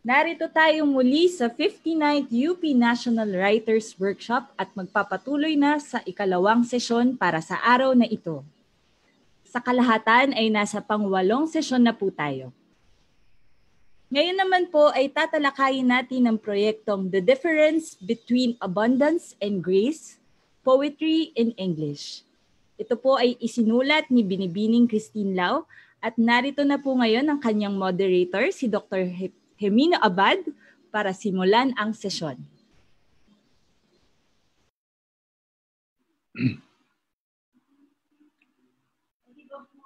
Narito tayo muli sa 59th UP National Writers Workshop at magpapatuloy na sa ikalawang sesyon para sa araw na ito. Sa kalahatan ay nasa pang-8 sesyon na po tayo. Ngayon naman po ay tatalakayin natin ang proyektong The Difference Between Abundance and Grace, Poetry in English. Ito po ay isinulat ni Binibining Christine Lau at narito na po ngayon ang kanyang moderator, si Dr. Hemino Abad, para simulan ang sesyon.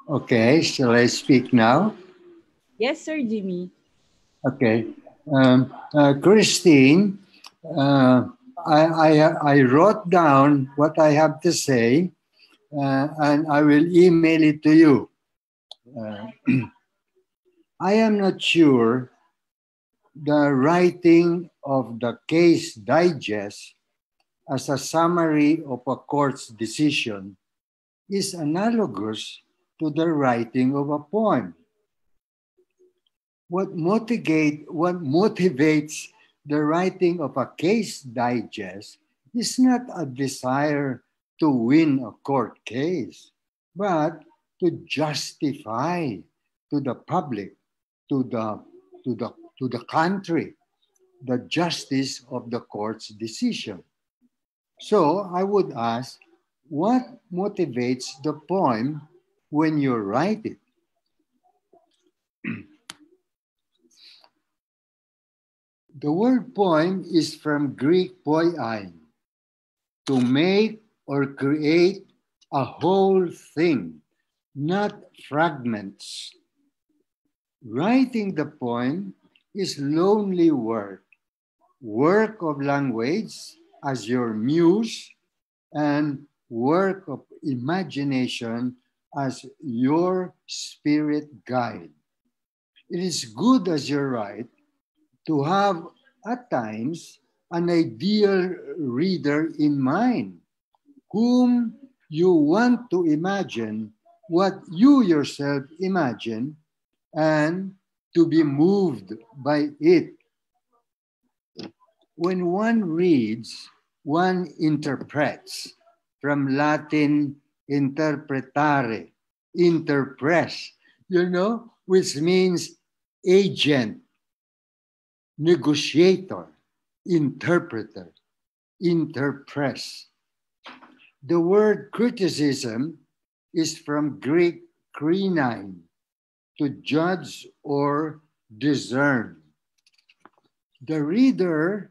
Okay, shall I speak now? Yes, Sir Jimmy. Okay. Christine, I wrote down what I have to say and I will email it to you. I am not sure the writing of the case digest as a summary of a court's decision is analogous to the writing of a poem. What motivates the writing of a case digest is not a desire to win a court case, but to justify to the public, to the country, the justice of the court's decision. So I would ask, what motivates the poem when you write it? The word poem is from Greek poiein, to make or create a whole thing, not fragments. Writing the poem is lonely work of language as your muse, and work of imagination as your spirit guide. It is good as you write to have at times an ideal reader in mind, whom you want to imagine what you yourself imagine and to be moved by it. When one reads, one interprets, from Latin interpretare, interpres, which means agent, negotiator, interpreter, interpres. The word criticism is from Greek krinein, to judge or discern. The reader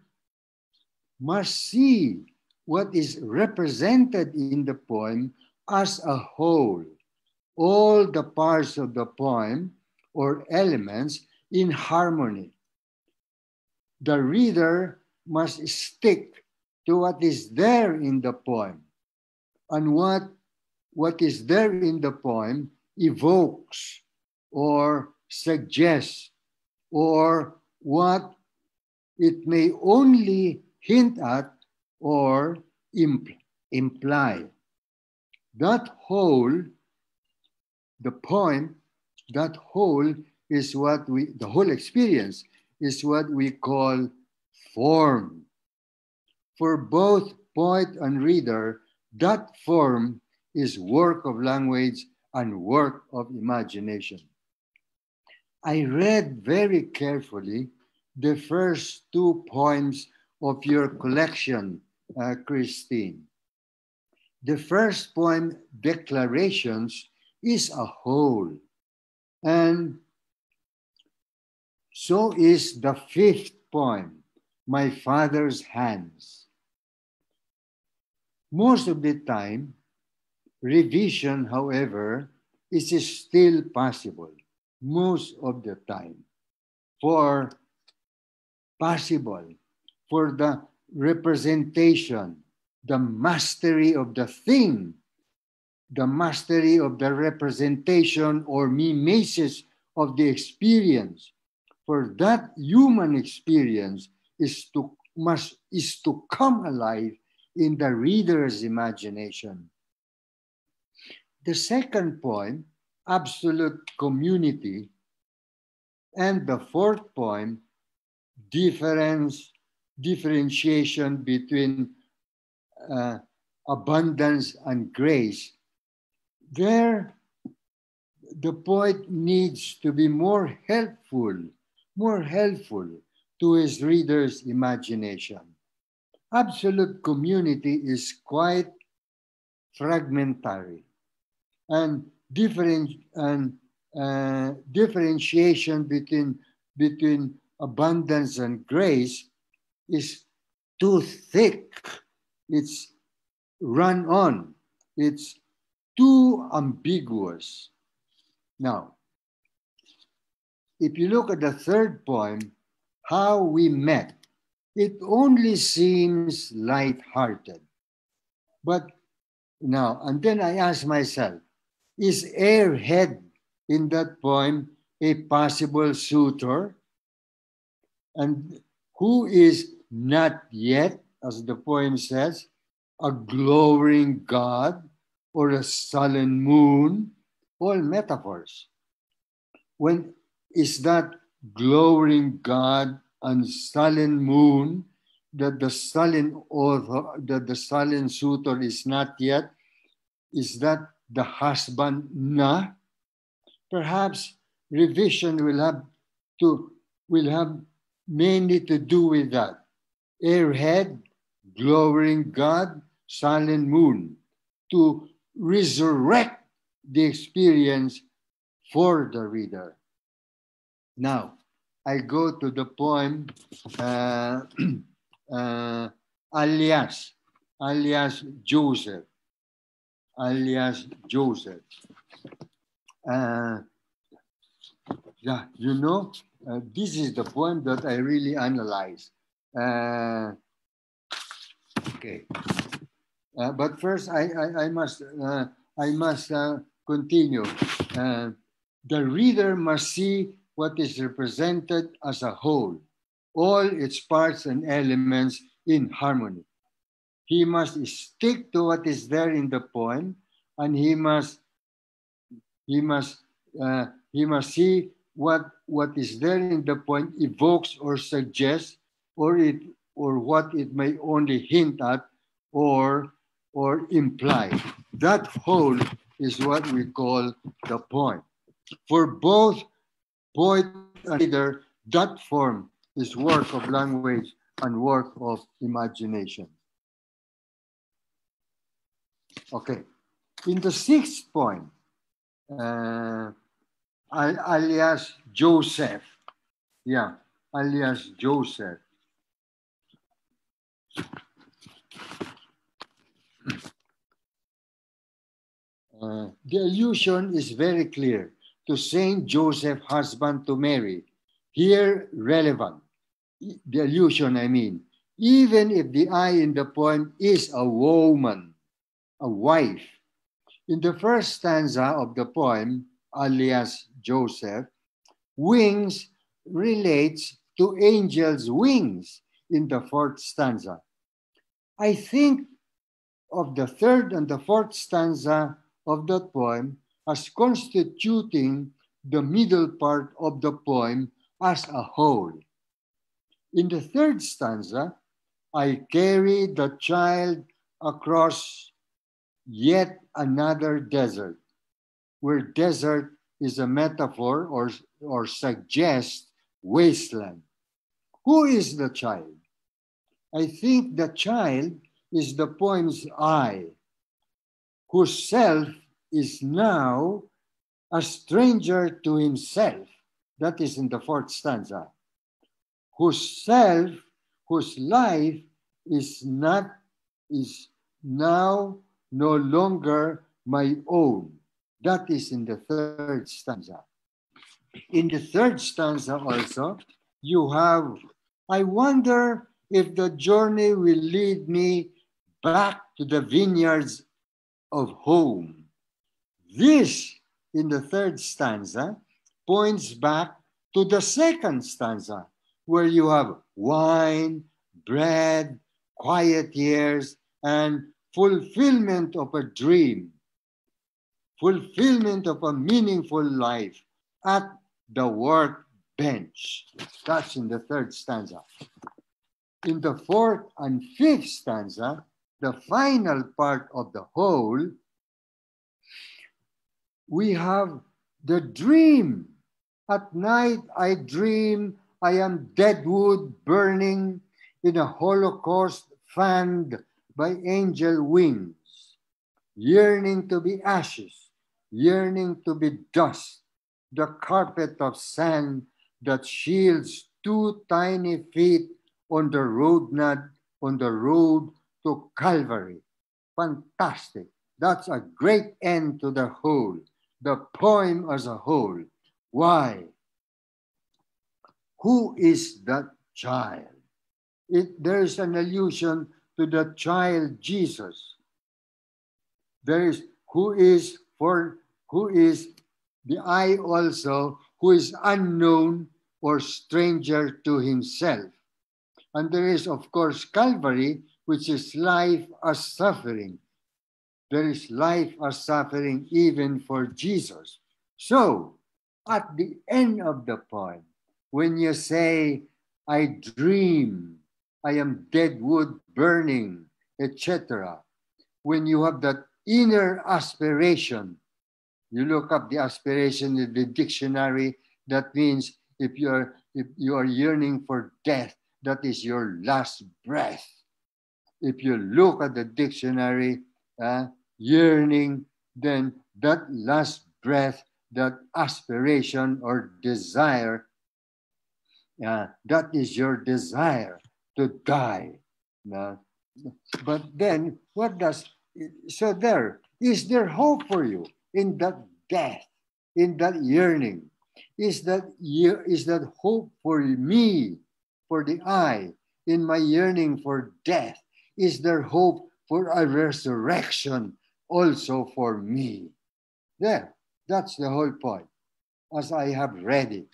must see what is represented in the poem as a whole, all the parts of the poem or elements in harmony. The reader must stick to what is there in the poem, and what is there in the poem evokes or suggests, or what it may only hint at or imply. That whole, the poem, that whole is the whole experience is what we call form. For both poet and reader, that form is work of language and work of imagination. I read very carefully the first 2 poems of your collection, Christine. The first poem, Declarations, is a whole, and so is the 5th poem, My Father's Hands. Most of the time, revision, however, is still possible. Most of the time. For the representation, the mastery of the thing, the mastery of the representation or mimesis of the experience. For that human experience is to come alive in the reader's imagination. The second poem, Absolute Community, and the 4th poem, differentiation between abundance and grace, there the poet needs to be more helpful to his reader's imagination. Absolute community is quite fragmentary, and differentiation between abundance and grace is too thick. It's run on. It's too ambiguous. Now, if you look at the third poem, How We Met, it only seems light-hearted. But now, and then I ask myself, is Airhead in that poem a possible suitor? And who is not yet, as the poem says, a glowing god or a sullen moon? All metaphors. When is that glowing god and sullen moon that the sullen author, that the sullen suitor is not yet? Is that the husband na? Perhaps revision will have mainly to do with that. Airhead, glowing god, sullen moon, to resurrect the experience for the reader. Now, I go to the poem alias Joseph. Yeah, you know, this is the poem that I really analyze. Okay, but first I must continue. The reader must see what is represented as a whole, all its parts and elements in harmony. He must stick to what is there in the poem, and he must see what is there in the poem evokes or suggests, or what it may only hint at or imply. That whole is what we call the poem. For both poet and reader, that form is work of language and work of imagination. Okay, in the sixth poem, alias Joseph. Yeah, alias Joseph. The allusion is very clear to Saint Joseph, husband to Mary. Here, relevant. The allusion, I mean, even if the I in the poem is a woman, a wife. In the first stanza of the poem, alias Joseph, wings relates to angels' wings in the fourth stanza. I think of the third and the fourth stanza of that poem as constituting the middle part of the poem as a whole. In the third stanza, I carry the child across yet another desert, where desert is a metaphor or suggests wasteland. Who is the child? I think the child is the poem's I, whose self is now a stranger to himself. That is in the fourth stanza. Whose life is now no longer my own. That is in the third stanza. In the third stanza also, you have, I wonder if the journey will lead me back to the vineyards of home. This, in the third stanza, points back to the second stanza, where you have wine, bread, quiet years, and fulfillment of a dream, fulfillment of a meaningful life at the work bench. That's in the third stanza. In the fourth and fifth stanza, the final part of the whole, we have the dream. At night I dream I am dead wood burning in a holocaust fanned by angel wings, yearning to be ashes, yearning to be dust, the carpet of sand that shields two tiny feet on the road to Calvary. Fantastic. That's a great end to the whole, the poem as a whole. Why? Who is that child? There is an allusion to the child Jesus. There is who is the I also, who is unknown or stranger to himself. And there is, of course, Calvary, which is life as suffering. There is life as suffering even for Jesus. So, at the end of the poem, when you say, I dream, I am dead wood burning, etc., when you have that inner aspiration, you look up the aspiration in the dictionary, that means if you are yearning for death, that is your last breath. If you look at the dictionary, yearning, then that last breath, that aspiration or desire, that is your desire to die. But then, is there hope for you in that death, in that yearning? Is that hope for me, for the I, in my yearning for death? Is there hope for a resurrection also for me? There, that's the whole point, as I have read it.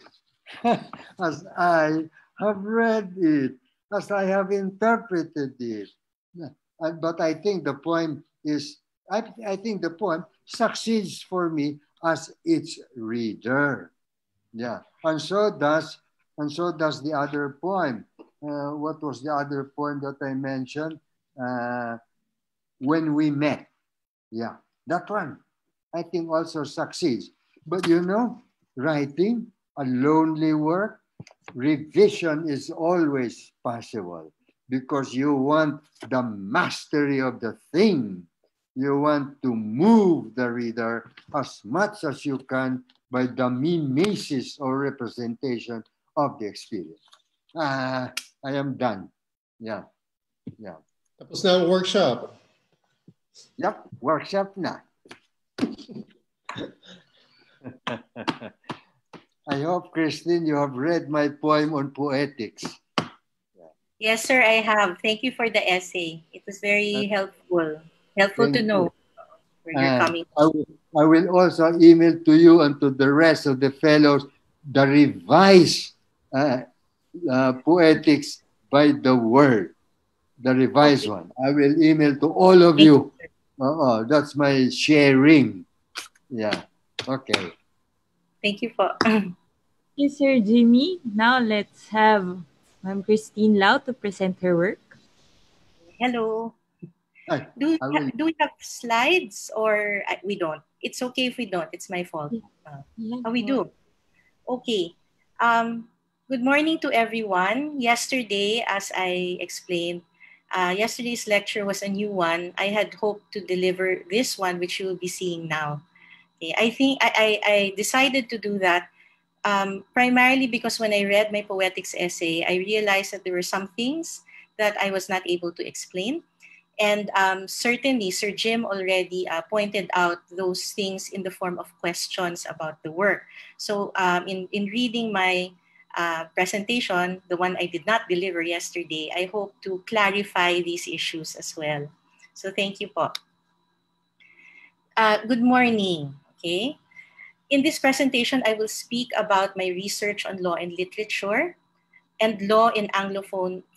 As I have read it, as I have interpreted it. But I think the poem succeeds for me as its reader. Yeah, and so does the other poem. What was the other poem that I mentioned? When We Met. Yeah, that one I think also succeeds. But writing a lonely work, revision is always possible because you want the mastery of the thing. You want to move the reader as much as you can by the mimesis or representation of the experience. I am done. Yeah. Tapos na ang workshop. Yep, workshop na. I hope, Christine, you have read my poem on poetics. Yes, sir, I have. Thank you for the essay. It was very helpful. Helpful to know where you're coming from. I will also email to you and to the rest of the fellows the revised poetics by the word, the revised one. I will email to all of you. That's my sharing. Yeah. Okay. Thank you po. Thank you, Sir Jimmy. Now let's have Ma'am Christine Lau to present her work. Hello. Do we have slides or we don't? It's okay if we don't. It's my fault. We do. Okay. Good morning to everyone. Yesterday, as I explained, yesterday's lecture was a new one. I had hoped to deliver this one, which you will be seeing now. Okay. I think I decided to do that primarily because when I read my poetics essay, I realized that there were some things that I was not able to explain. And certainly, Sir Jim already pointed out those things in the form of questions about the work. So in reading my presentation, the one I did not deliver yesterday, I hope to clarify these issues as well. So thank you po. Good morning. Okay. In this presentation, I will speak about my research on law and literature and law in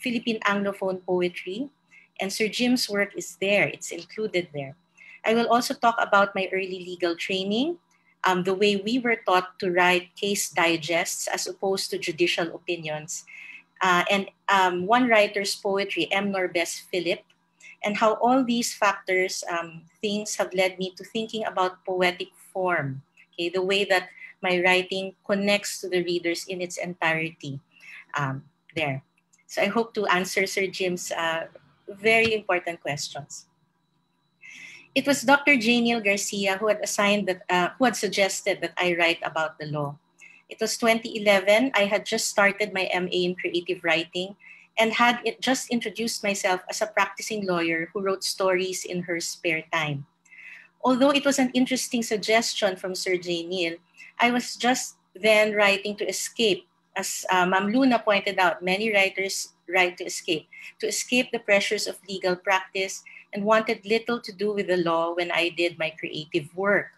Philippine Anglophone poetry. And Sir Jim's work is there. It's included there. I will also talk about my early legal training, the way we were taught to write case digests as opposed to judicial opinions, and one writer's poetry, M. Norbes Philip, and how all these factors, things have led me to thinking about poetic form, okay, the way that my writing connects to the readers in its entirety there. So I hope to answer Sir Jim's very important questions. It was Dr. Janiel Garcia who had who had suggested that I write about the law. It was 2011. I had just started my MA in creative writing and had just introduced myself as a practicing lawyer who wrote stories in her spare time. Although it was an interesting suggestion from Sir Janiel, I was just then writing to escape. As Ma'am Luna pointed out, many writers write to escape the pressures of legal practice, and wanted little to do with the law when I did my creative work.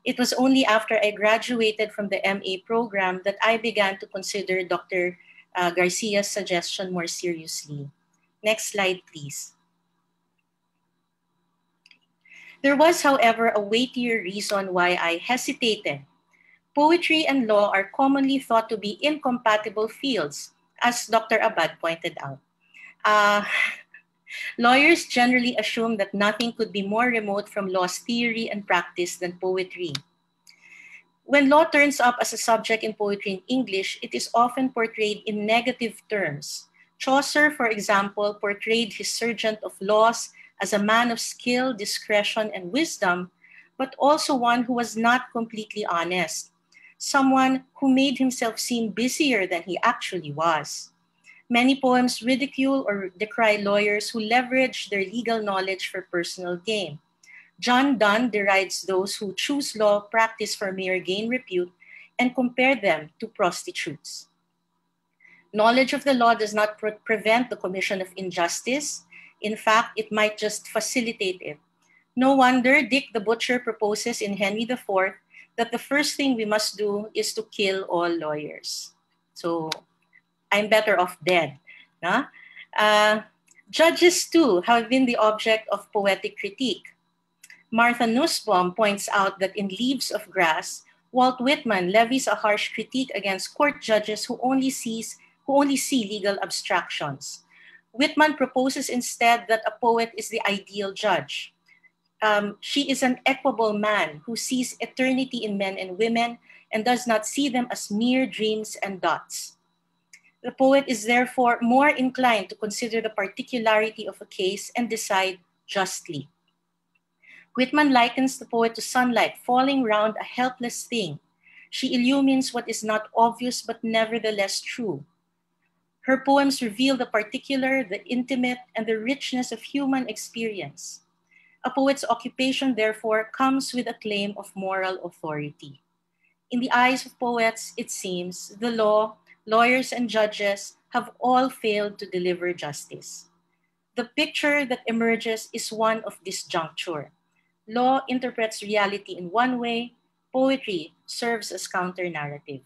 It was only after I graduated from the MA program that I began to consider Dr. Garcia's suggestion more seriously. Next slide, please. There was, however, a weightier reason why I hesitated. Poetry and law are commonly thought to be incompatible fields, as Dr. Abad pointed out. Lawyers generally assume that nothing could be more remote from law's theory and practice than poetry. When law turns up as a subject in poetry in English, it is often portrayed in negative terms. Chaucer, for example, portrayed his sergeant of laws as a man of skill, discretion, and wisdom, but also one who was not completely honest, someone who made himself seem busier than he actually was. Many poems ridicule or decry lawyers who leverage their legal knowledge for personal gain. John Donne derides those who choose law practice for mere gain repute and compare them to prostitutes. Knowledge of the law does not prevent the commission of injustice. In fact, it might just facilitate it. No wonder Dick the Butcher proposes in Henry IV that the first thing we must do is to kill all lawyers. So I'm better off dead. No? Judges, too, have been the object of poetic critique. Martha Nussbaum points out that in Leaves of Grass, Walt Whitman levies a harsh critique against court judges who only see legal abstractions. Whitman proposes instead that a poet is the ideal judge. She is an equable man who sees eternity in men and women and does not see them as mere dreams and dots. The poet is therefore more inclined to consider the particularity of a case and decide justly. Whitman likens the poet to sunlight falling round a helpless thing. She illumines what is not obvious but nevertheless true. Her poems reveal the particular, the intimate, and the richness of human experience. A poet's occupation, therefore, comes with a claim of moral authority. In the eyes of poets, it seems, the law, lawyers, and judges have all failed to deliver justice. The picture that emerges is one of disjuncture. Law interprets reality in one way, poetry serves as counter-narrative.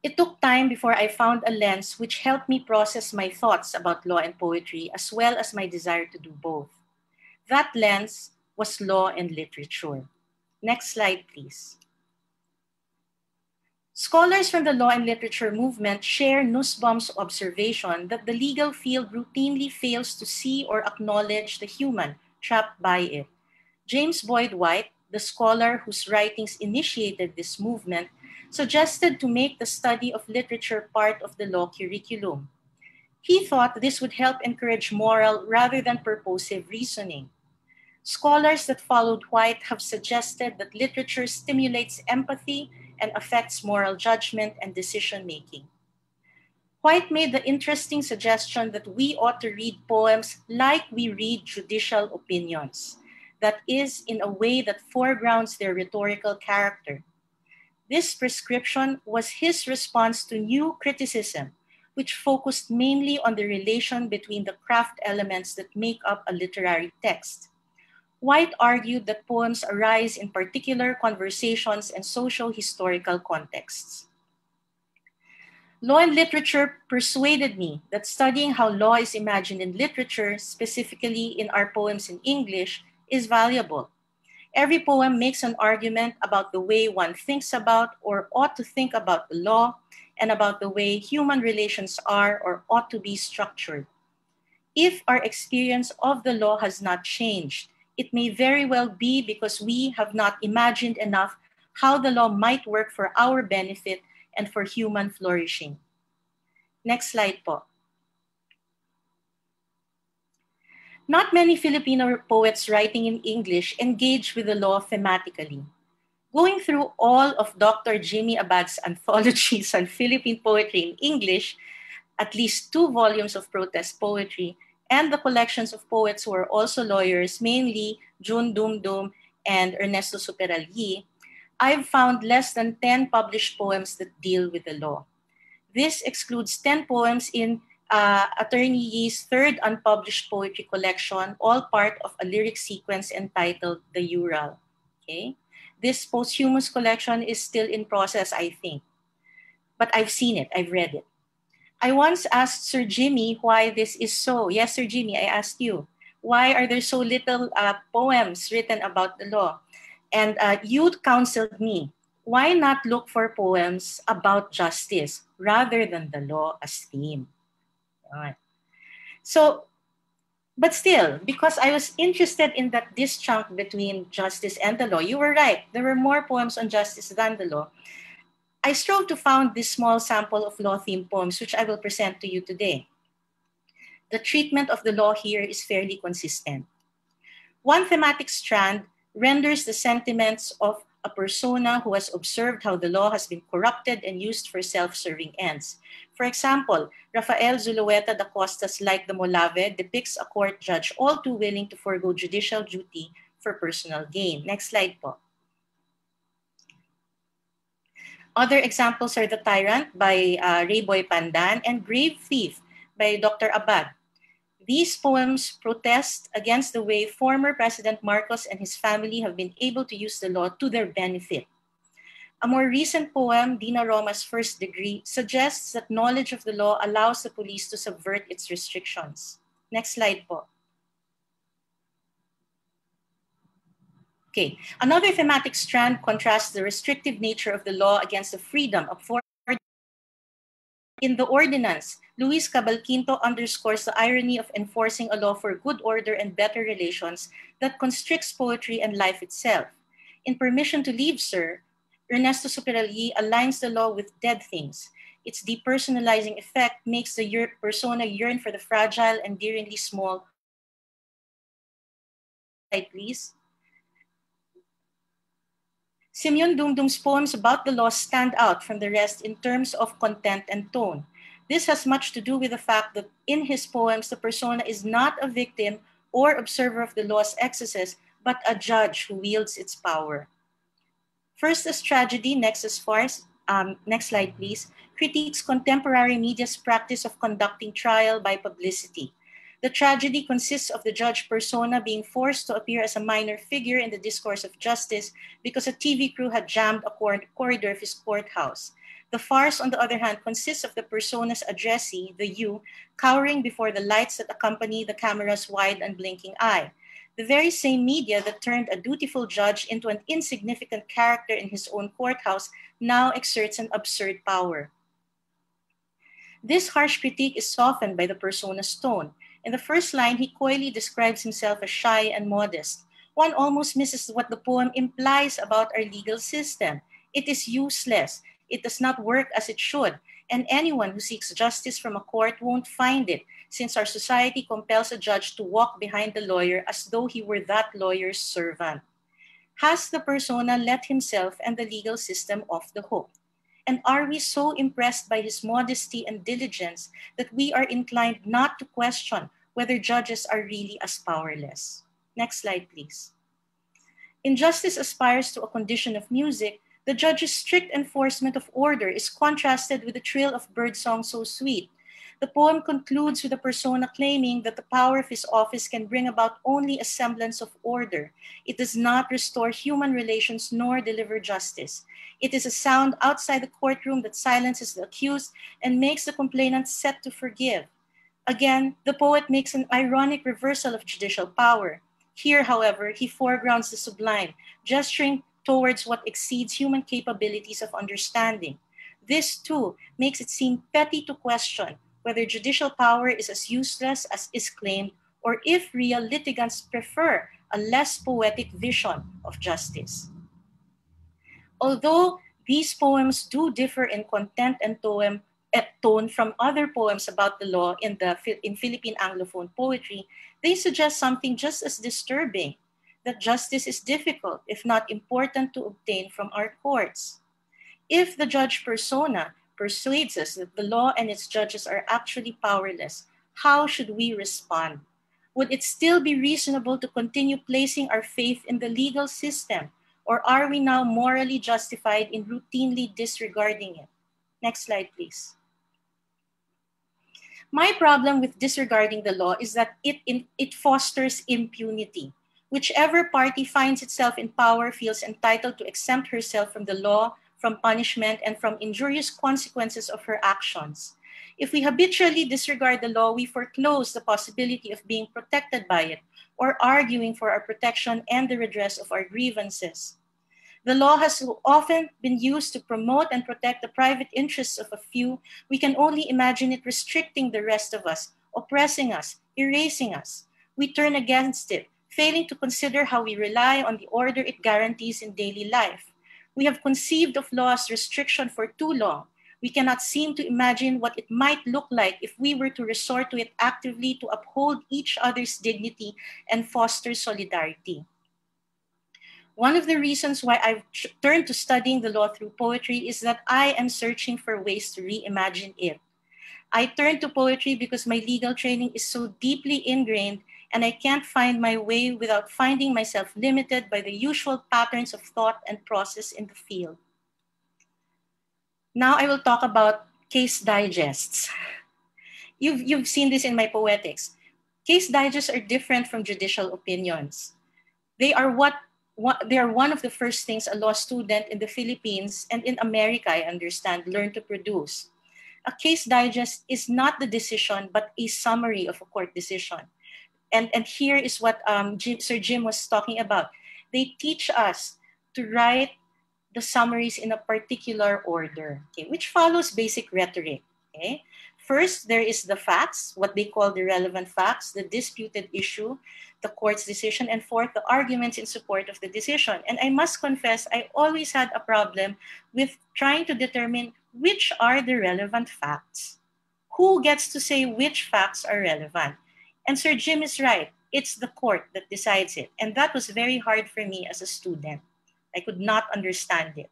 It took time before I found a lens which helped me process my thoughts about law and poetry, as well as my desire to do both. That lens was law and literature. Next slide, please. Scholars from the law and literature movement share Nussbaum's observation that the legal field routinely fails to see or acknowledge the human trapped by it. James Boyd White, the scholar whose writings initiated this movement, suggested to make the study of literature part of the law curriculum. He thought this would help encourage moral rather than purposive reasoning. Scholars that followed White have suggested that literature stimulates empathy and affects moral judgment and decision-making. White made the interesting suggestion that we ought to read poems like we read judicial opinions, that is, in a way that foregrounds their rhetorical character. This prescription was his response to new criticism, which focused mainly on the relation between the craft elements that make up a literary text. White argued that poems arise in particular conversations and socio-historical contexts. Law and literature persuaded me that studying how law is imagined in literature, specifically in our poems in English, is valuable. Every poem makes an argument about the way one thinks about or ought to think about the law and about the way human relations are or ought to be structured. If our experience of the law has not changed, it may very well be because we have not imagined enough how the law might work for our benefit and for human flourishing. Next slide po. Not many Filipino poets writing in English engage with the law thematically. Going through all of Dr. Jimmy Abad's anthologies on Philippine poetry in English, at least 2 volumes of protest poetry, and the collections of poets who are also lawyers, mainly June Dumdum and Ernesto Superalgi, I've found less than 10 published poems that deal with the law. This excludes 10 poems in Attorney Yee's 3rd unpublished poetry collection, all part of a lyric sequence entitled The Ural. Okay? This posthumous collection is still in process, I think. But I've seen it, I've read it. I once asked Sir Jimmy why this is so. Yes, Sir Jimmy, I asked you. Why are there so little poems written about the law? And you counseled me, why not look for poems about justice rather than the law as theme? Right. So, but still, because I was interested in that disjunct between justice and the law, you were right. There were more poems on justice than the law. I strove to found this small sample of law-themed poems, which I will present to you today. The treatment of the law here is fairly consistent. One thematic strand renders the sentiments of a persona who has observed how the law has been corrupted and used for self-serving ends. For example, Rafael Zulueta da Costa's Like the Molave depicts a court judge all too willing to forgo judicial duty for personal gain. Next slide po. Other examples are The Tyrant by Rayboy Pandan and Grave Thief by Dr. Abad. These poems protest against the way former President Marcos and his family have been able to use the law to their benefit. A more recent poem, Dina Roma's First Degree, suggests that knowledge of the law allows the police to subvert its restrictions. Next slide po. Okay, another thematic strand contrasts the restrictive nature of the law against the freedom of in The Ordinance, Luis Cabalquinto underscores the irony of enforcing a law for good order and better relations that constricts poetry and life itself. In Permission to Leave, Sir, Ernesto Superalgi aligns the law with dead things. Its depersonalizing effect makes the persona yearn for the fragile, endearingly small. Slide, please. Simeon Dumdum's poems about the law stand out from the rest in terms of content and tone. This has much to do with the fact that in his poems, the persona is not a victim or observer of the law's excesses, but a judge who wields its power. First as Tragedy, next as Farce, next slide please, critiques contemporary media's practice of conducting trial by publicity. The tragedy consists of the judge persona being forced to appear as a minor figure in the discourse of justice because a TV crew had jammed a corridor of his courthouse. The farce, on the other hand, consists of the persona's addressee, the you, cowering before the lights that accompany the camera's wide and blinking eye. The very same media that turned a dutiful judge into an insignificant character in his own courthouse now exerts an absurd power. This harsh critique is softened by the persona's tone. In the first line, he coyly describes himself as shy and modest. One almost misses what the poem implies about our legal system. It is useless. It does not work as it should. And anyone who seeks justice from a court won't find it, since our society compels a judge to walk behind the lawyer as though he were that lawyer's servant. Has the persona let himself and the legal system off the hook? And are we so impressed by his modesty and diligence that we are inclined not to question whether judges are really as powerless? Next slide, please. Injustice aspires to a condition of music. The judge's strict enforcement of order is contrasted with the trill of birdsong so sweet. The poem concludes with a persona claiming that the power of his office can bring about only a semblance of order. It does not restore human relations nor deliver justice. It is a sound outside the courtroom that silences the accused and makes the complainant set to forgive. Again, the poet makes an ironic reversal of judicial power. Here, however, he foregrounds the sublime, gesturing towards what exceeds human capabilities of understanding. This, too, makes it seem petty to question whether judicial power is as useless as is claimed, or if real litigants prefer a less poetic vision of justice. Although these poems do differ in content and tone from other poems about the law in Philippine Anglophone poetry, they suggest something just as disturbing, that justice is difficult, if not important, to obtain from our courts. If the judge persona persuades us that the law and its judges are actually powerless, how should we respond? Would it still be reasonable to continue placing our faith in the legal system, or are we now morally justified in routinely disregarding it? Next slide, please. My problem with disregarding the law is that it fosters impunity. Whichever party finds itself in power feels entitled to exempt herself from the law, from punishment, and from injurious consequences of her actions. If we habitually disregard the law, we foreclose the possibility of being protected by it, or arguing for our protection and the redress of our grievances. The law has often been used to promote and protect the private interests of a few. We can only imagine it restricting the rest of us, oppressing us, erasing us. We turn against it, failing to consider how we rely on the order it guarantees in daily life. We have conceived of law's restriction for too long. We cannot seem to imagine what it might look like if we were to resort to it actively to uphold each other's dignity and foster solidarity. One of the reasons why I've turned to studying the law through poetry is that I am searching for ways to reimagine it. I turned to poetry because my legal training is so deeply ingrained, and I can't find my way without finding myself limited by the usual patterns of thought and process in the field. Now I will talk about case digests. You've seen this in my poetics. Case digests are different from judicial opinions. They are one of the first things a law student in the Philippines and in America, I understand, learn to produce. A case digest is not the decision, but a summary of a court decision. And here is what Sir Jim was talking about. They teach us to write the summaries in a particular order, okay, which follows basic rhetoric. Okay? First, there is the facts, what they call the relevant facts, the disputed issue, the court's decision, and fourth, the arguments in support of the decision. And I must confess, I always had a problem with trying to determine which are the relevant facts. Who gets to say which facts are relevant? And Sir Jim is right. It's the court that decides it. And that was very hard for me as a student. I could not understand it.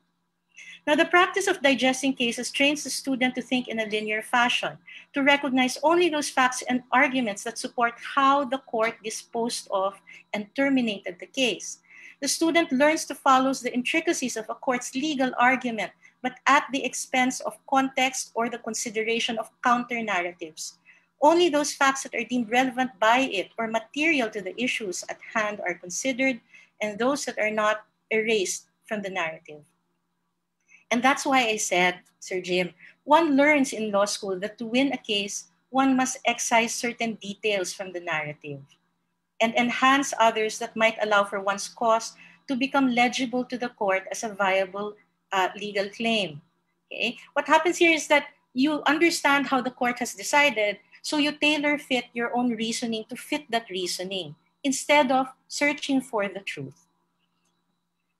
Now, the practice of digesting cases trains the student to think in a linear fashion, to recognize only those facts and arguments that support how the court disposed of and terminated the case. The student learns to follow the intricacies of a court's legal argument, but at the expense of context or the consideration of counter-narratives. Only those facts that are deemed relevant by it or material to the issues at hand are considered, and those that are not erased from the narrative. And that's why I said, Sir Jim, one learns in law school that to win a case, one must excise certain details from the narrative and enhance others that might allow for one's cause to become legible to the court as a viable legal claim. Okay? What happens here is that you understand how the court has decided, so you tailor fit your own reasoning to fit that reasoning instead of searching for the truth.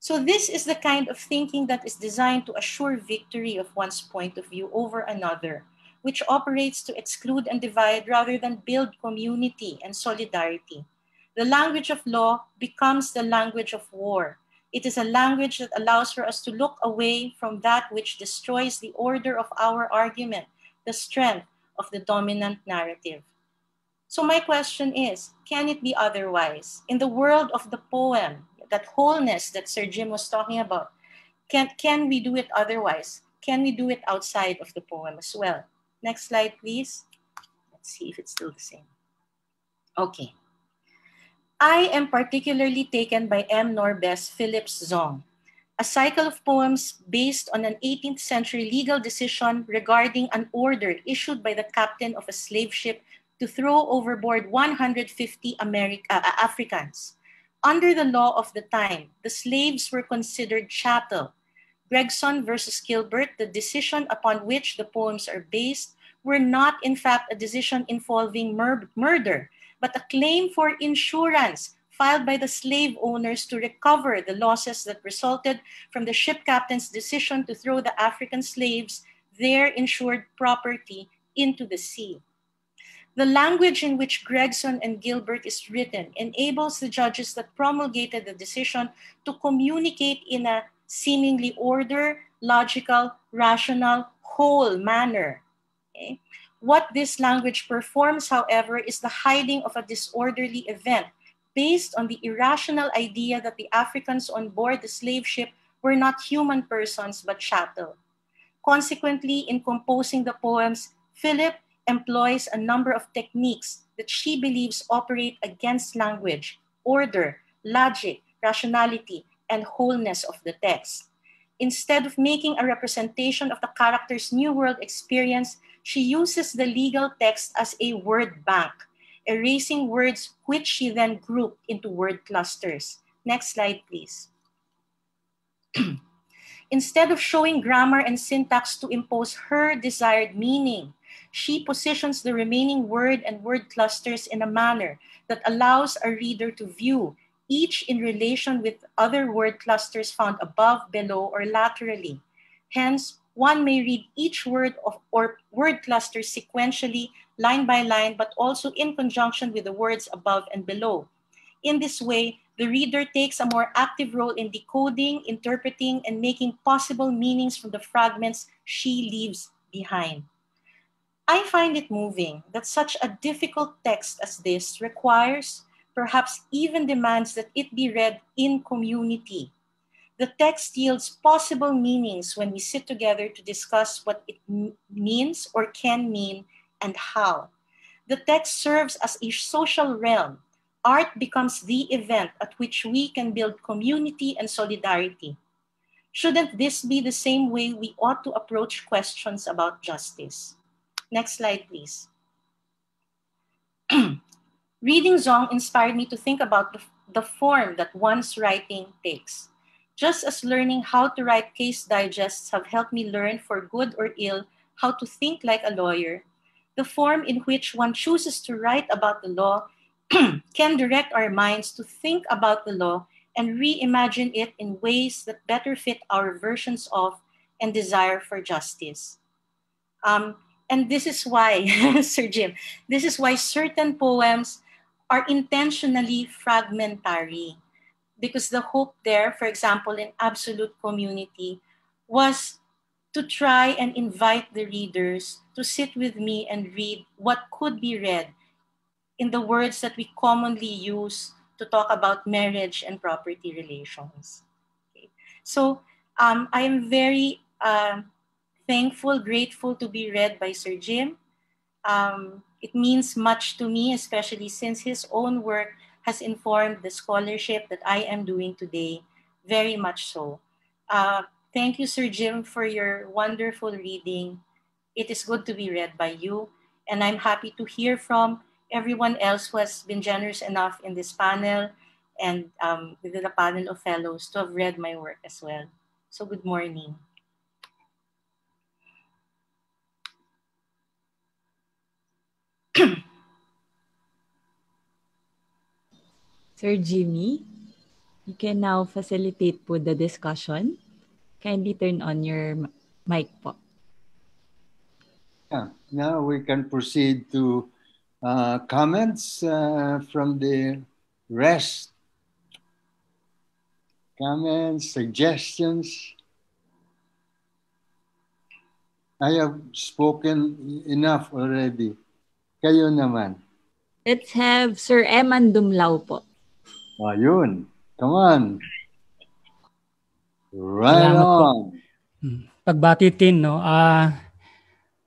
So this is the kind of thinking that is designed to assure victory of one's point of view over another, which operates to exclude and divide rather than build community and solidarity. The language of law becomes the language of war. It is a language that allows for us to look away from that which destroys the order of our argument, the strength of the dominant narrative. So my question is, can it be otherwise? In the world of the poem, that wholeness that Sir Jim was talking about, can we do it otherwise? Can we do it outside of the poem as well? Next slide, please. Let's see if it's still the same. Okay. I am particularly taken by M. Norbes Phillips' Zong, a cycle of poems based on an 18th century legal decision regarding an order issued by the captain of a slave ship to throw overboard 150 Africans. Under the law of the time, the slaves were considered chattel. Gregson versus Gilbert, the decision upon which the poems are based, were not in fact a decision involving murder, but a claim for insurance filed by the slave owners to recover the losses that resulted from the ship captain's decision to throw the African slaves, their insured property, into the sea. The language in which Gregson and Gilbert is written enables the judges that promulgated the decision to communicate in a seemingly order, logical, rational, whole manner. Okay? What this language performs, however, is the hiding of a disorderly event based on the irrational idea that the Africans on board the slave ship were not human persons but chattel. Consequently, in composing the poems, Philip employs a number of techniques that she believes operate against language, order, logic, rationality, and wholeness of the text. Instead of making a representation of the character's New World experience, she uses the legal text as a word bank, erasing words which she then grouped into word clusters. Next slide, please. Instead of showing grammar and syntax to impose her desired meaning, she positions the remaining word and word clusters in a manner that allows a reader to view each in relation with other word clusters found above, below, or laterally. Hence, one may read each word or word cluster sequentially, line by line, but also in conjunction with the words above and below. In this way, the reader takes a more active role in decoding, interpreting, and making possible meanings from the fragments she leaves behind. I find it moving that such a difficult text as this requires, perhaps even demands, that it be read in community. The text yields possible meanings when we sit together to discuss what it means or can mean and how. The text serves as a social realm. Art becomes the event at which we can build community and solidarity. Shouldn't this be the same way we ought to approach questions about justice? Next slide, please. Reading Zong inspired me to think about the form that one's writing takes. Just as learning how to write case digests have helped me learn, for good or ill, how to think like a lawyer, the form in which one chooses to write about the law can direct our minds to think about the law and reimagine it in ways that better fit our versions of and desire for justice. And this is why, Sir Jim, this is why certain poems are intentionally fragmentary. Because the hope there, for example, in Absolute Community, was to try and invite the readers to sit with me and read what could be read in the words that we commonly use to talk about marriage and property relations. Okay. So I am very thankful, grateful to be read by Sir Jim. It means much to me, especially since his own work has informed the scholarship that I am doing today, very much so. Thank you, Sir Jim, for your wonderful reading. It is good to be read by you, and I'm happy to hear from everyone else who has been generous enough in this panel and with the panel of fellows to have read my work as well. So good morning. Sir Jimmy, you can now facilitate po the discussion. Kindly turn on your mic po. Yeah, now we can proceed to comments from the rest. Comments, suggestions. I have spoken enough already. Kayo naman. Let's have Sir Eman Dumlao po. Ayun. Come on. Right on. Pagbatitin, no?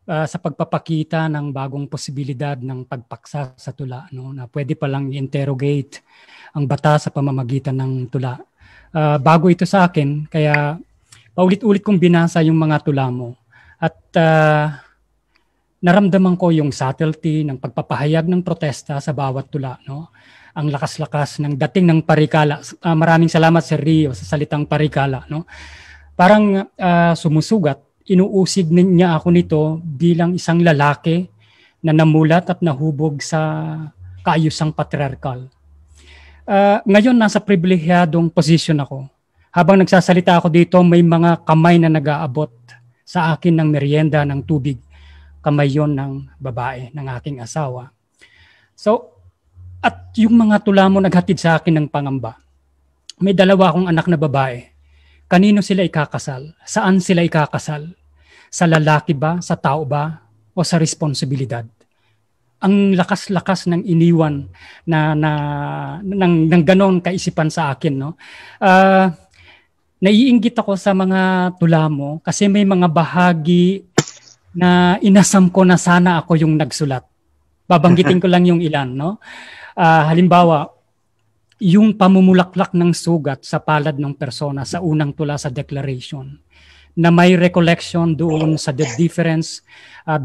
Sa pagpapakita ng bagong posibilidad ng pagpaksa sa tula, no, na pwede palang i-interrogate ang batas sa pamamagitan ng tula. Bago ito sa akin, kaya paulit-ulit kong binasa yung mga tula mo. At naramdaman ko yung subtlety ng pagpapahayag ng protesta sa bawat tula, no? ang lakas-lakas ng dating ng parikala. Maraming salamat Sir Rio sa salitang parikala, no? Parang sumusugat, inuusig niya ako nito bilang isang lalaki na namulat at nahubog sa kaayusang patriarkal. Ngayon nasa pribilehiyadong posisyon ako. Habang nagsasalita ako dito, may mga kamay na nag-aabot sa akin ng merienda, ng tubig. Kamay yon ng babae, ng aking asawa. So, at yung mga tula mo naghatid sa akin ng pangamba. May dalawa akong anak na babae. Kanino sila ikakasal? Saan sila ikakasal? Sa lalaki ba? Sa tao ba? O sa responsibilidad? Ang lakas-lakas ng iniwan ng ganon kaisipan sa akin, no? Naiinggit ako sa mga tula mo kasi may mga bahagi na inasam ko na sana ako yung nagsulat. Babanggitin ko lang yung ilan, no? Halimbawa, yung pamumulaklak ng sugat sa palad ng persona sa unang tula sa declaration, na may recollection doon sa the difference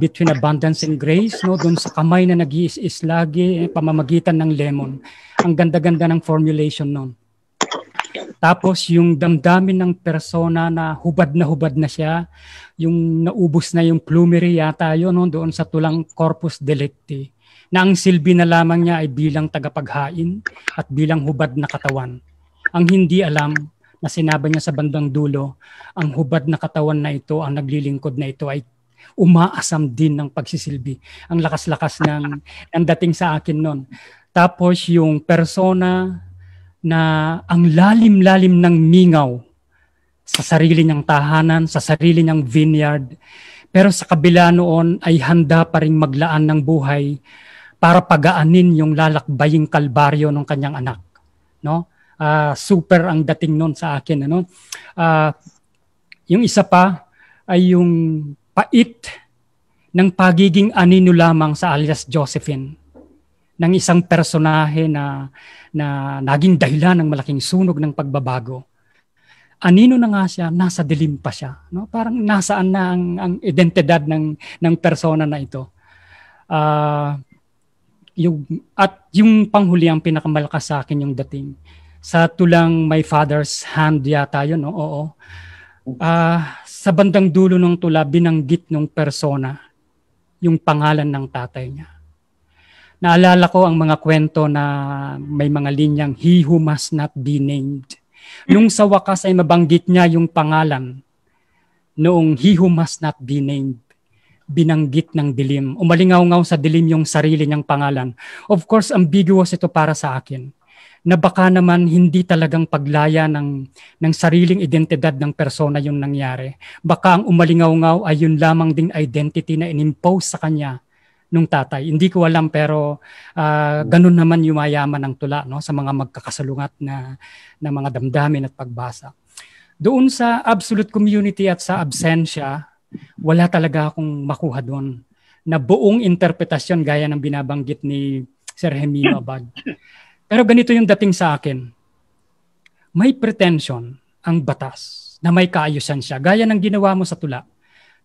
between abundance and grace, no? Doon sa kamay na nag-iis lagi, pamamagitan ng lemon. Ang ganda-ganda ng formulation noon. Tapos yung damdamin ng persona na hubad na siya, yung naubos na yung plumery yata yun, no? Doon sa tulang corpus delicti, na ang silbi na lamang niya ay bilang tagapaghain at bilang hubad na katawan. Ang hindi alam na sinabi niya sa bandang dulo, ang hubad na katawan na ito, ang naglilingkod na ito ay umaasam din ng pagsisilbi. Ang lakas-lakas ng dating sa akin nun. Tapos yung persona na ang lalim-lalim ng mingaw sa sarili niyang tahanan, sa sarili niyang vineyard, pero sa kabila noon ay handa pa rin maglaan ng buhay para pagaanin yung lalakbaying kalbaryo ng kanyang anak, no? Super ang dating noon sa akin, ano? Yung isa pa ay yung pait ng pagiging anino lamang sa alias Josephine, ng isang personahe na naging dahilan ng malaking sunog ng pagbabago. Anino na nga siya, nasa dilim pa siya, no? Parang nasaan na ang identidad ng persona na ito. Yung panghuli ang pinakamalakas sa akin yung dating. Sa tulang My Father's Hand yata yun, no? Oo. Sa bandang dulo ng tula, binanggit ng persona yung pangalan ng tatay niya. Naalala ko ang mga kwento na may mga linyang, he who must not be named. Nung sa wakas ay mabanggit niya yung pangalan, noong he who must not be named, binanggit ng dilim. Umalingaw-ngaw sa dilim yung sarili niyang pangalan. Of course, ambiguous ito para sa akin, na baka naman hindi talagang paglaya ng sariling identidad ng persona yung nangyari. Baka ang umalingaw-ngaw ay yun lamang ding identity na inimpose sa kanya nung tatay. Hindi ko alam, pero ganun naman yumayaman ng tula, no? Sa mga magkakasalungat na mga damdamin at pagbasa. Doon sa absolute community at sa absensya, wala talaga akong makuha doon na buong interpretasyon gaya ng binabanggit ni Sir Hemino Abad. Pero ganito yung dating sa akin. May pretension ang batas na may kaayusan siya. Gaya ng ginawa mo sa tula.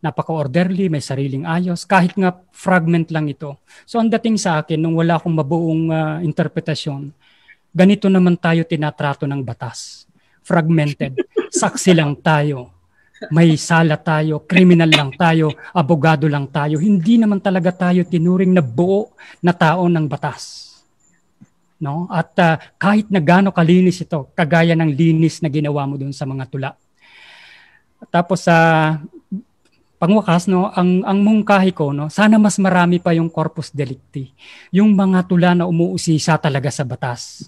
Napaka-orderly, may sariling ayos, kahit nga fragment lang ito. So ang dating sa akin, nung wala akong mabuong interpretasyon, ganito naman tayo tinatrato ng batas. Fragmented. Saksi lang tayo. May sala tayo, kriminal lang tayo, abogado lang tayo. Hindi naman talaga tayo tinuring na buo na tao ng batas. No? At kahit na gaano kalinis ito, kagaya ng linis na ginawa mo dun sa mga tula. Tapos pangwakas, no, ang mungkahi ko, no, sana mas marami pa yung corpus delicti. Yung mga tula na umuusisa talaga sa batas.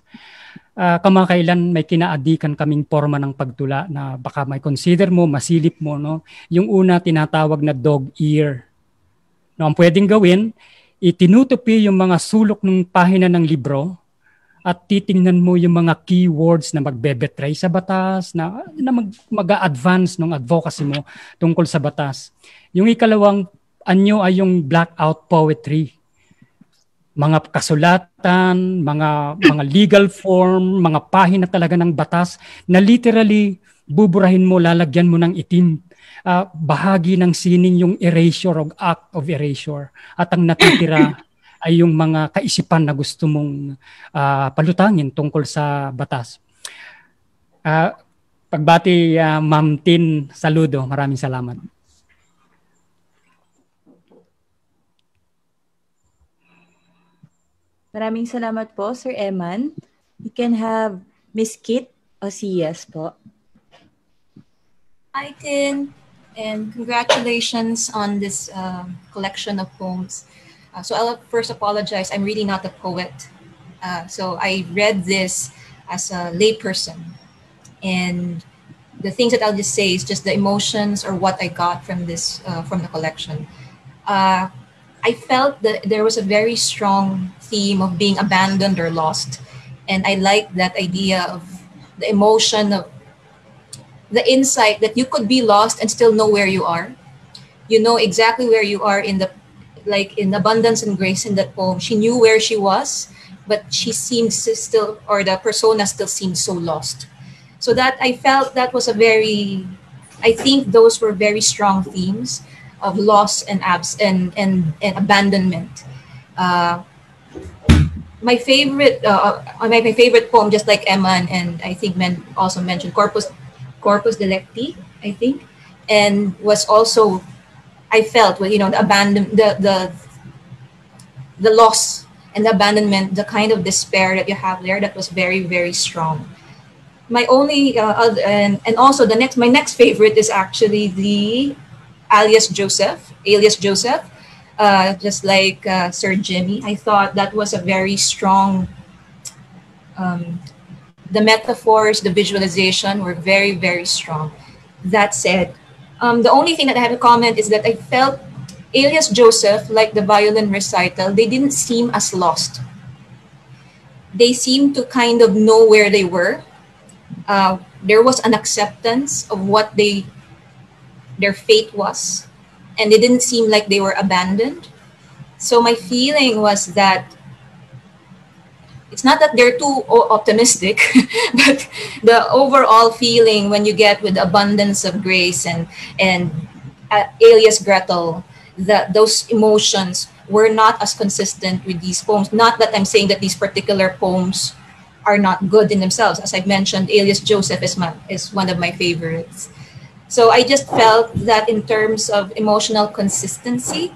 Kamakailan may kinaadikan kaming forma ng pagtula na baka may consider mo, masilip mo, no? Yung una tinatawag na dog ear. No, ang pwedeng gawin, itinutupi yung mga sulok ng pahina ng libro at titingnan mo yung mga keywords na magbe-betray sa batas, na mag-a-advance ng advocacy mo tungkol sa batas. Yung ikalawang anyo ay yung blackout poetry. Mga kasulatan, mga legal form, mga pahina talaga ng batas na literally buburahin mo, lalagyan mo ng itim. Bahagi ng sining yung erasure o act of erasure. At ang natitira ay yung mga kaisipan na gusto mong palutangin tungkol sa batas. Pagbati, Ma'am Tin, saludo. Maraming salamat. Maraming salamat po, Sir Eman. You can have Miss Kit Osias po. Hi, Tin, and congratulations on this collection of poems. So I'll first apologize. I'm really not a poet. So I read this as a layperson. And the things that I'll just say is just the emotions or what I got from this, from the collection. I felt that there was a very strong theme of being abandoned or lost. And I like that idea of the emotion of the insight that you could be lost and still know where you are. You know exactly where you are in the, like in Abundance and Grace in that poem. She knew where she was, but she seemed still, or the persona still seemed so lost. So that I felt that was a very, I think those were very strong themes of loss and abandonment. My favorite poem, just like Emma and I think also mentioned, Corpus Delicti, I think, and was also, I felt, well, you know, the loss and the abandonment, the kind of despair that you have there, that was very, very strong. My only and also my next favorite is actually the Alias Joseph, just like Sir Jimmy. I thought that was a very strong, the metaphors, the visualization were very, very strong. That said, the only thing that I have to comment is that I felt Alias Joseph, like the violin recital, they didn't seem as lost. They seemed to kind of know where they were. There was an acceptance of what their fate was, and they didn't seem like they were abandoned. So my feeling was that it's not that they're too optimistic, but the overall feeling when you get with Abundance of Grace and Alias Gretel, those emotions were not as consistent with these poems. Not that I'm saying that these particular poems are not good in themselves. As I've mentioned, Alias Joseph is one of my favorites. So I just felt that in terms of emotional consistency,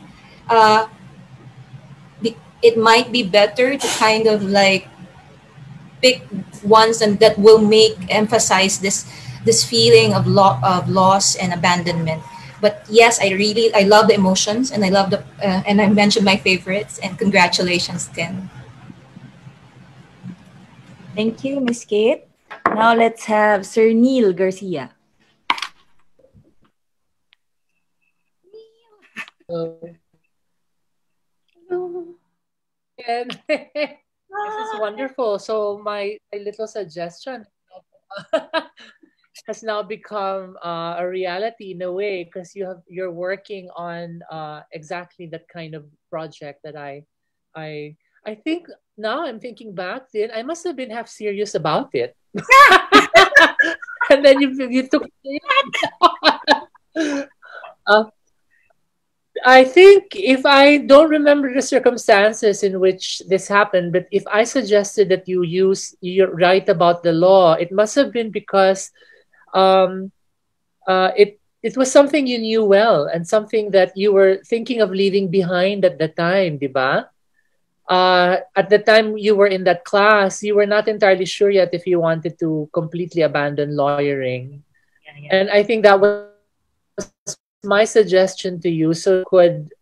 it might be better to kind of like pick ones and that will emphasize this feeling of loss and abandonment. But yes, I love the emotions, and I love and I mentioned my favorites. And congratulations, Tin. Thank you, Ms. Kate. Now let's have Sir Neil Garcia. And this is wonderful. So my little suggestion has now become a reality in a way, because you're working on exactly that kind of project that I think now I'm thinking back, then I must have been half serious about it. And then you took I think, if I don't remember the circumstances in which this happened, but if I suggested that you write about the law, it must have been because it was something you knew well, and something that you were thinking of leaving behind at the time, diba? At the time you were in that class, you were not entirely sure yet if you wanted to completely abandon lawyering. Yeah. And I think that was my suggestion to you, so you could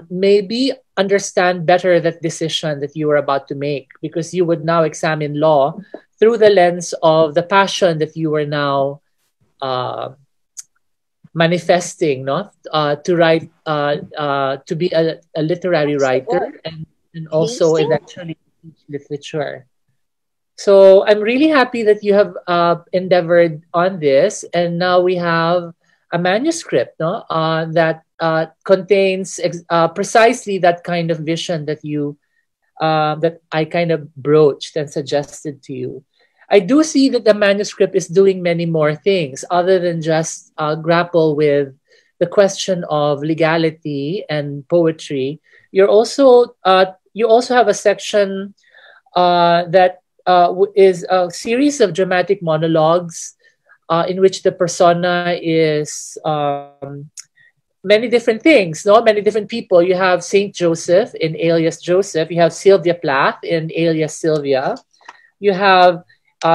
maybe understand better that decision that you were about to make, because you would now examine law through the lens of the passion that you are now manifesting, no? To write, to be a literary writer, and also eventually teach literature. So I'm really happy that you have endeavored on this, and now we have a manuscript, no, that contains precisely that kind of vision that you that I kind of broached and suggested to you. I do see that the manuscript is doing many more things other than just grapple with the question of legality and poetry. you also have a section that is a series of dramatic monologues in which the persona is many different things, no? Many different people. You have Saint Joseph in alias Joseph. You have Sylvia Plath in alias Sylvia. You have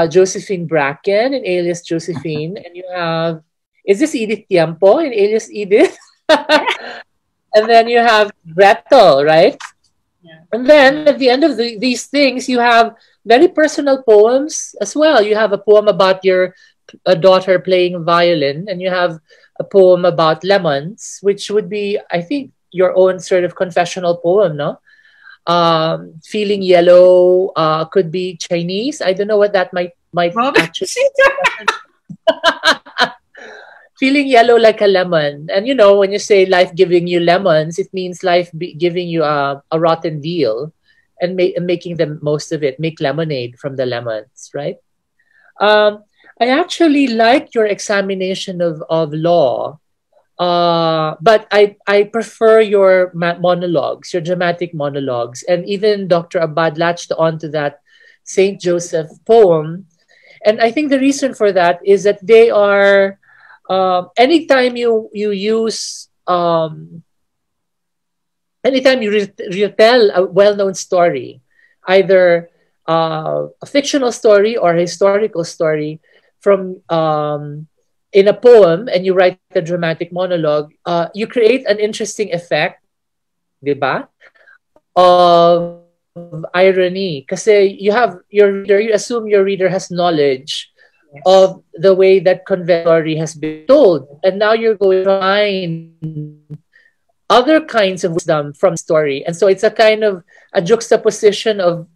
Josephine Bracken in alias Josephine. And you have, is this Edith Tiempo in alias Edith? And then you have Gretel, right? Yeah. And then at the end of these things, you have very personal poems as well. You have a poem about your daughter playing violin, and you have a poem about lemons, which would be, I think, your own sort of confessional poem, no? Feeling yellow could be Chinese. I don't know what that might actually. Feeling yellow like a lemon. And you know, when you say life giving you lemons, it means life giving you a rotten deal and making the most of it. Make lemonade from the lemons, right? I actually like your examination of law, but I prefer your monologues, your dramatic monologues. And even Dr. Abad latched onto that St. Joseph poem. And I think the reason for that is that they are, anytime you use, anytime you retell a well-known story, either a fictional story or a historical story from in a poem, and you write a dramatic monologue, you create an interesting effect, diba, of irony. Kasi you have your reader, you assume your reader has knowledge of the way that conventory has been told. And now you're going to find other kinds of wisdom from story. And so it's a kind of a juxtaposition of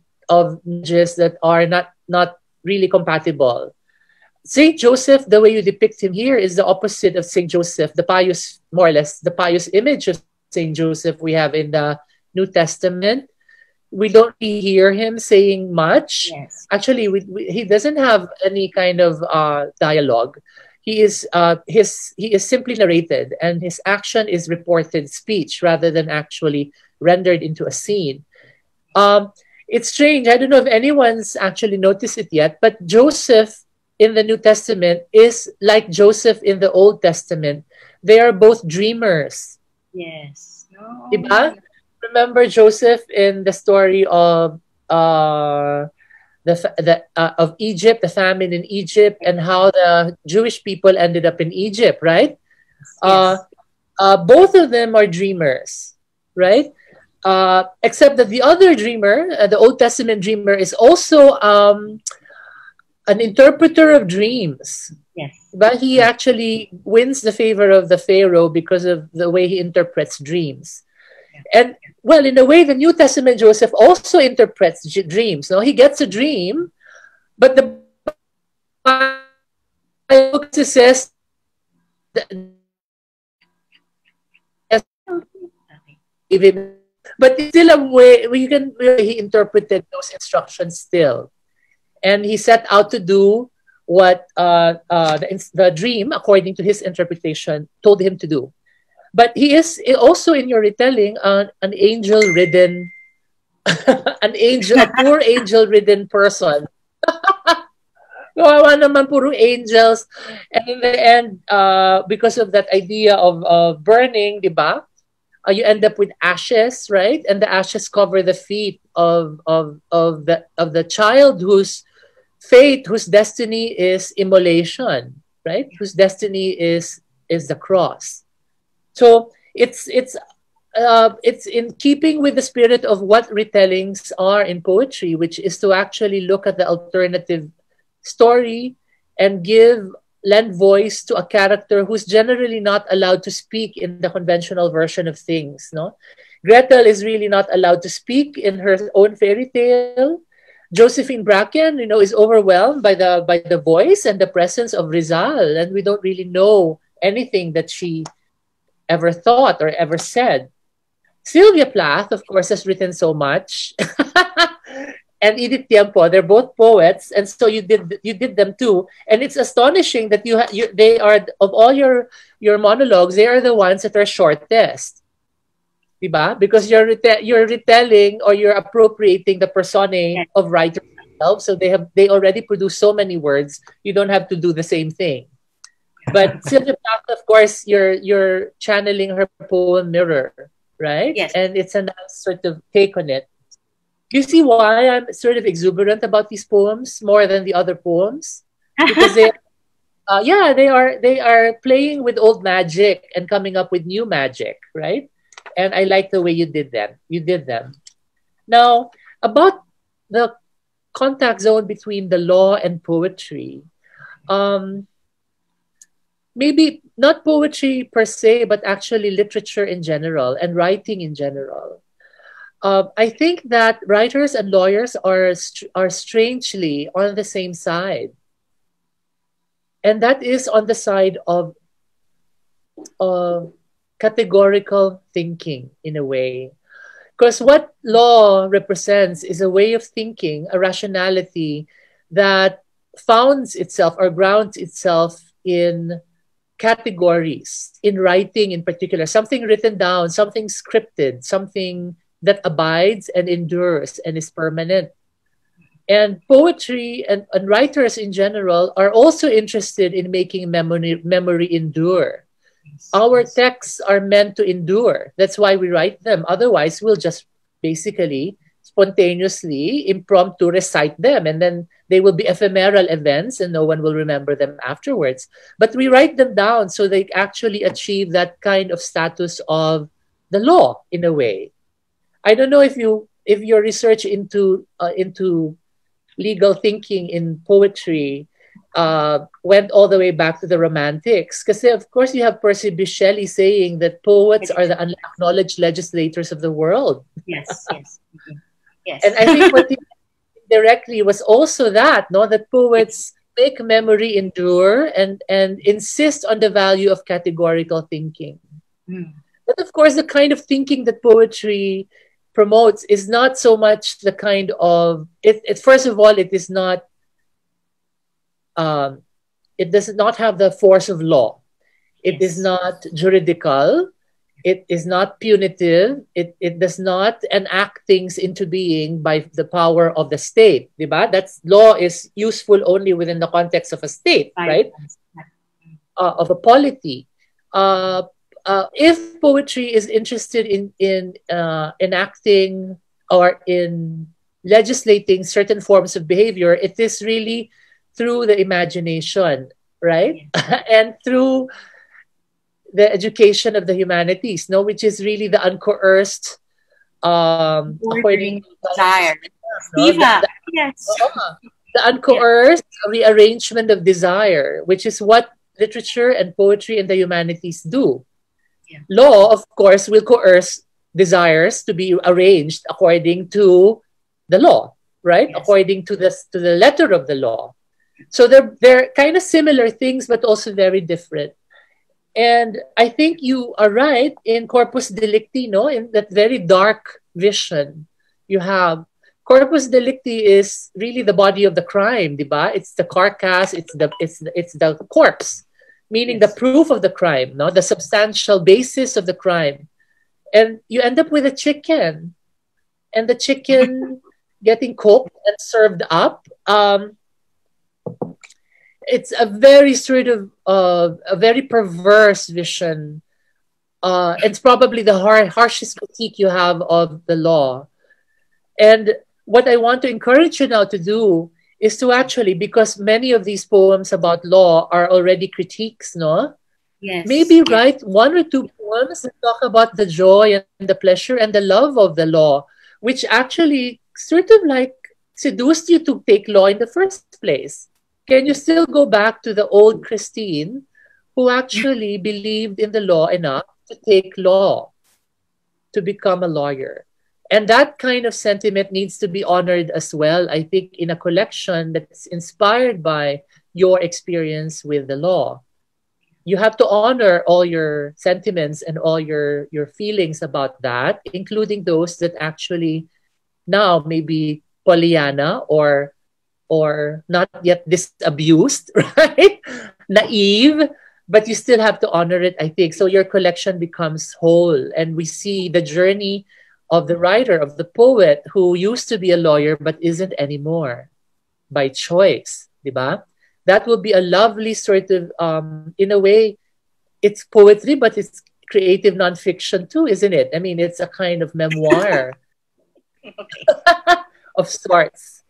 images that are not really compatible. Saint Joseph, the way you depict him here, is the opposite of Saint Joseph, the pious, more or less, the pious image of Saint Joseph we have in the New Testament. We don't hear him saying much. Yes. Actually, he doesn't have any kind of dialogue. He is simply narrated, and his action is reported speech rather than actually rendered into a scene. It's strange. I don't know if anyone's actually noticed it yet, but Joseph in the New Testament is like Joseph in the Old Testament. They are both dreamers. Yes. No. Diba? Remember Joseph in the story of of Egypt, the famine in Egypt, and how the Jewish people ended up in Egypt, right? Yes. Both of them are dreamers, right? Except that the other dreamer, the Old Testament dreamer, is also an interpreter of dreams. Yes. But he actually wins the favor of the Pharaoh because of the way he interprets dreams. And well, in a way, the New Testament Joseph also interprets dreams. No, he gets a dream, but the Bible says but it's still a way he interpreted those instructions still, and he set out to do what the dream, according to his interpretation, told him to do. But he is also in your retelling an angel-ridden, a poor angel-ridden person. Kawawa naman, puro angels. And in the end, because of that idea of burning, di ba? You end up with ashes, right? And the ashes cover the feet of the child whose fate, whose destiny is immolation, right? Whose destiny is the cross. So it's in keeping with the spirit of what retellings are in poetry, which is to actually look at the alternative story and lend voice to a character who's generally not allowed to speak in the conventional version of things. No, Gretel is really not allowed to speak in her own fairy tale. Josephine Bracken, is overwhelmed by the voice and the presence of Rizal, and we don't really know anything that she ever thought or ever said. Sylvia Plath, of course, has written so much. And Edith Tiempo, they're both poets, and so you did them too. And it's astonishing that they are, of all your monologues, they are the ones that are shortest. diba? Because you're retelling or you're appropriating the personae of writers themselves. So they already produce so many words. You don't have to do the same thing. But Sylvia Plath, of course, you're channeling her poem Mirror, right? Yes. And it's a nice sort of take on it. You see why I'm sort of exuberant about these poems more than the other poems? Because they are playing with old magic and coming up with new magic, right? And I like the way you did them. Now, about the contact zone between the law and poetry, maybe not poetry per se, but actually literature in general and writing in general. I think that writers and lawyers are strangely on the same side. And that is on the side of categorical thinking, in a way. Because what law represents is a way of thinking, a rationality that founds itself or grounds itself in categories, in writing in particular, something written down, something scripted, something that abides and endures and is permanent. And poetry and writers in general are also interested in making memory endure. Our texts are meant to endure. That's why we write them. Otherwise, we'll just basically spontaneously, impromptu recite them, and then they will be ephemeral events and no one will remember them afterwards. But we write them down so they actually achieve that kind of status of the law, in a way. I don't know if your research into legal thinking in poetry went all the way back to the Romantics. Because, of course, you have Percy Bysshe Shelley saying that poets are the unacknowledged legislators of the world. Yes. Yes. And I think what he indirectly was also that poets make memory endure and insist on the value of categorical thinking. But, of course, the kind of thinking that poetry promotes is not so much the kind of first of all, it is not it does not have the force of law. It is not juridical. It is not punitive. It does not enact things into being by the power of the state. Diba? That's law is useful only within the context of a state, right? Of a polity. If poetry is interested in enacting or in legislating certain forms of behavior, it is really through the imagination, right? And through the education of the humanities, which is really the uncoerced, according to desire. The uncoerced rearrangement of desire, which is what literature and poetry and the humanities do. Law, of course, will coerce desires to be arranged according to the law, right? According to the letter of the law. So they're kind of similar things, but also very different. And I think you are right in Corpus Delicti, in that very dark vision you have. Corpus Delicti is really the body of the crime, diba? It's the carcass, it's the corpse, meaning the proof of the crime, the substantial basis of the crime. And you end up with a chicken, and the chicken getting cooked and served up. It's a very sort of a very perverse vision. It's probably the harshest critique you have of the law. And what I want to encourage you now to do is to actually, because many of these poems about law are already critiques, Yes. Maybe write one or two poems that talk about the joy and the pleasure and the love of the law, which actually sort of like seduced you to take law in the first place. Can you still go back to the old Christine who actually believed in the law enough to take law, to become a lawyer? And that kind of sentiment needs to be honored as well, I think, in a collection that's inspired by your experience with the law. You have to honor all your sentiments and all your feelings about that, including those that actually now may be Pollyanna or not yet disabused, right? Naive, but you still have to honor it, I think. So your collection becomes whole, and we see the journey of the writer, of the poet who used to be a lawyer but isn't anymore by choice, diba? That will be a lovely sort of, in a way, it's poetry, but it's creative nonfiction too, isn't it? I mean, it's a kind of memoir of sorts.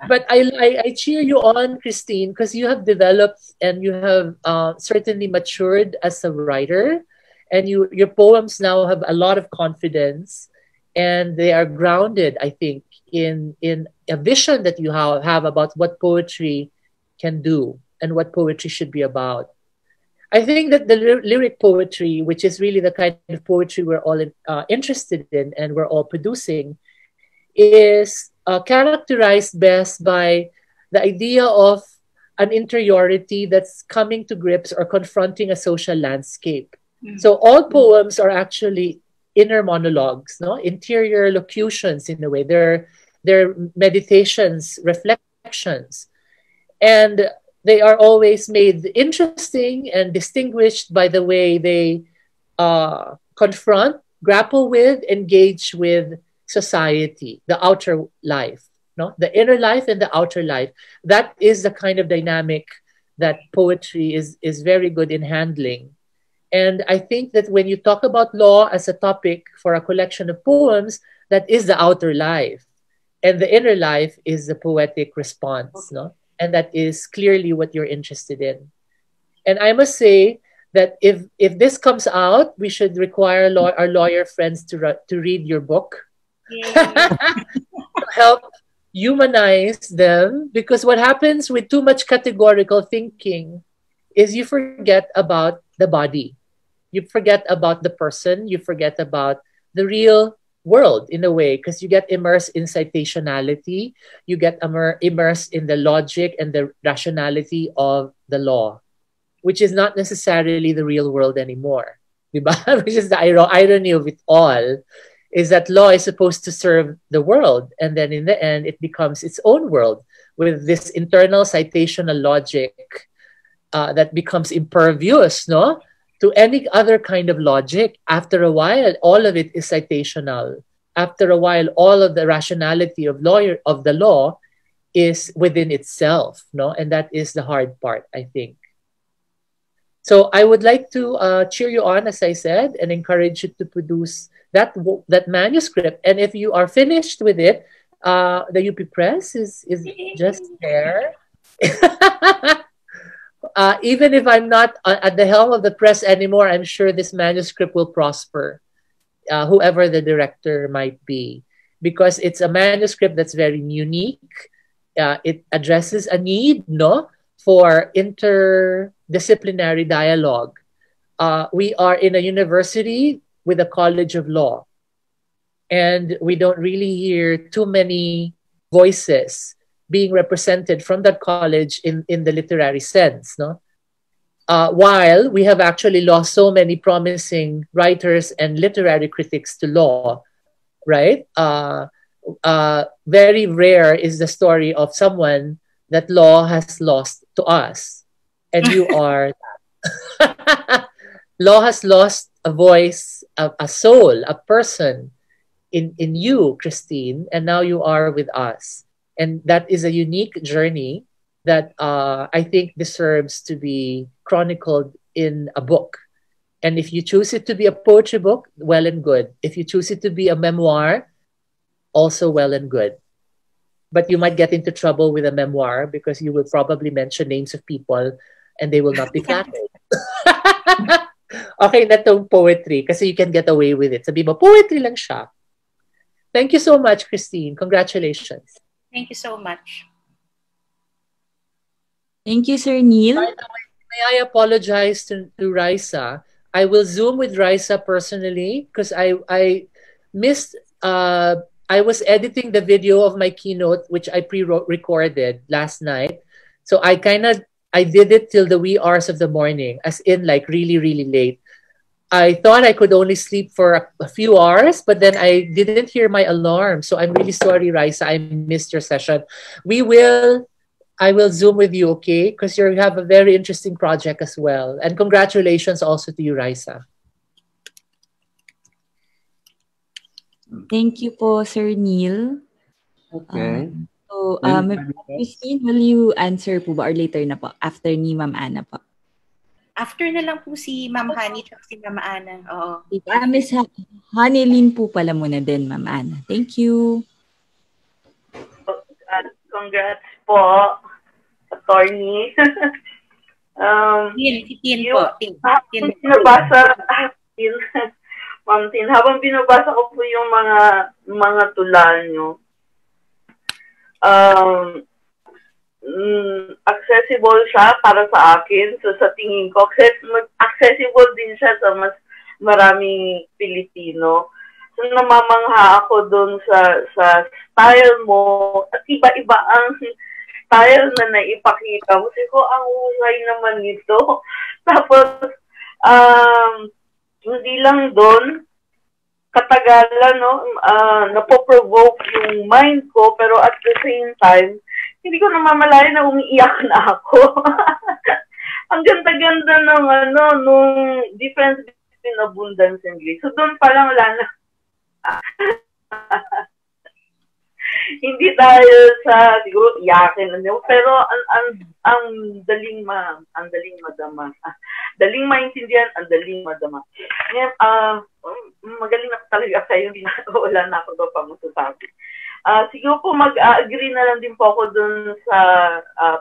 But I cheer you on, Christine, because you have developed and you have certainly matured as a writer, and your poems now have a lot of confidence, and they are grounded, I think, in a vision that you have about what poetry can do and what poetry should be about. I think that the lyric poetry, which is really the kind of poetry we're all interested in and we're all producing, is characterized best by the idea of an interiority that's coming to grips or confronting a social landscape. So all poems are actually inner monologues, no? Interior locutions in a way. They're meditations, reflections. And they are always made interesting and distinguished by the way they confront, grapple with, engage with society, the outer life, no? The inner life and the outer life. That is the kind of dynamic that poetry is very good in handling. And I think that when you talk about law as a topic for a collection of poems, that is the outer life. And the inner life is the poetic response, no? And that is clearly what you're interested in. And I must say that if this comes out, we should require our lawyer friends to read your book. To help humanize them, because what happens with too much categorical thinking is you forget about the body, you forget about the person, you forget about the real world in a way, because you get immersed in citationality, you get immersed in the logic and the rationality of the law, which is not necessarily the real world anymore. Which is the irony of it all, is that law is supposed to serve the world, and then in the end it becomes its own world with this internal citational logic that becomes impervious, no, to any other kind of logic. After a while, all of it is citational. After a while, all of the rationality of the law is within itself, no, and that is the hard part, I think. So I would like to cheer you on, as I said, and encourage you to produce that manuscript. And if you are finished with it, the UP Press is just there. Even if I'm not at the helm of the press anymore, I'm sure this manuscript will prosper, whoever the director might be, because it's a manuscript that's very unique. It addresses a need, no, for interdisciplinary dialogue. We are in a university with a college of law, and we don't really hear too many voices being represented from that college in the literary sense, no? While we have actually lost so many promising writers and literary critics to law, right? Very rare is the story of someone that law has lost to us. And you are, law has lost a voice, a soul, a person in you, Christine, and now you are with us. And that is a unique journey that I think deserves to be chronicled in a book. And if you choose it to be a poetry book, well and good. If you choose it to be a memoir, also well and good. But you might get into trouble with a memoir because you will probably mention names of people and they will not be flattered. Okay, na tong poetry kasi you can get away with it. Sabi mo, poetry lang siya. Thank you so much, Christine. Congratulations. Thank you so much. Thank you, Sir Neil. By the way, may I apologize to Raisa? I will Zoom with Raisa personally because I missed, I was editing the video of my keynote, which I pre-recorded last night. So I did it till the wee hours of the morning, as in like really, really late. I thought I could only sleep for a few hours, but then I didn't hear my alarm. So I'm really sorry, Raisa. I missed your session. We will I will Zoom with you, okay? Because you have a very interesting project as well. And congratulations also to you, Raisa. Thank you po, Sir Neil. Okay. Christine, will you answer po ba or later na po? After ni Ma'am Ana po? After na lang po si Ma'am Honey at si Ma'am Ana. Oo. Miss Honeylyn po pala muna din, Ma'am Ana. Thank you. Congrats po, attorney. Ma'am Tin, habang binabasa ko po yung mga tula nyo, accessible siya para sa akin. So sa tingin ko, accessible din siya sa mas maraming Pilipino. So namamangha ako dun sa style mo. At iba-iba ang style na naipakita mo. Kasi ko, ang husay naman nito. Tapos, hindi lang doon, katagalan, no, napoprovoke yung mind ko, pero at the same time, hindi ko namamalayan na umiiyak na ako. Ang ganda-ganda ng, nung difference between abundance and grace. So, doon pa lang wala na. Hindi dahil sa siguro iyakin na, pero ang daling madama. Daling maintindihan, ang daling madama. Ngayon, magaling na talaga kayo, wala na ako pa masasabi. Siguro po mag-agree na lang din po ako dun sa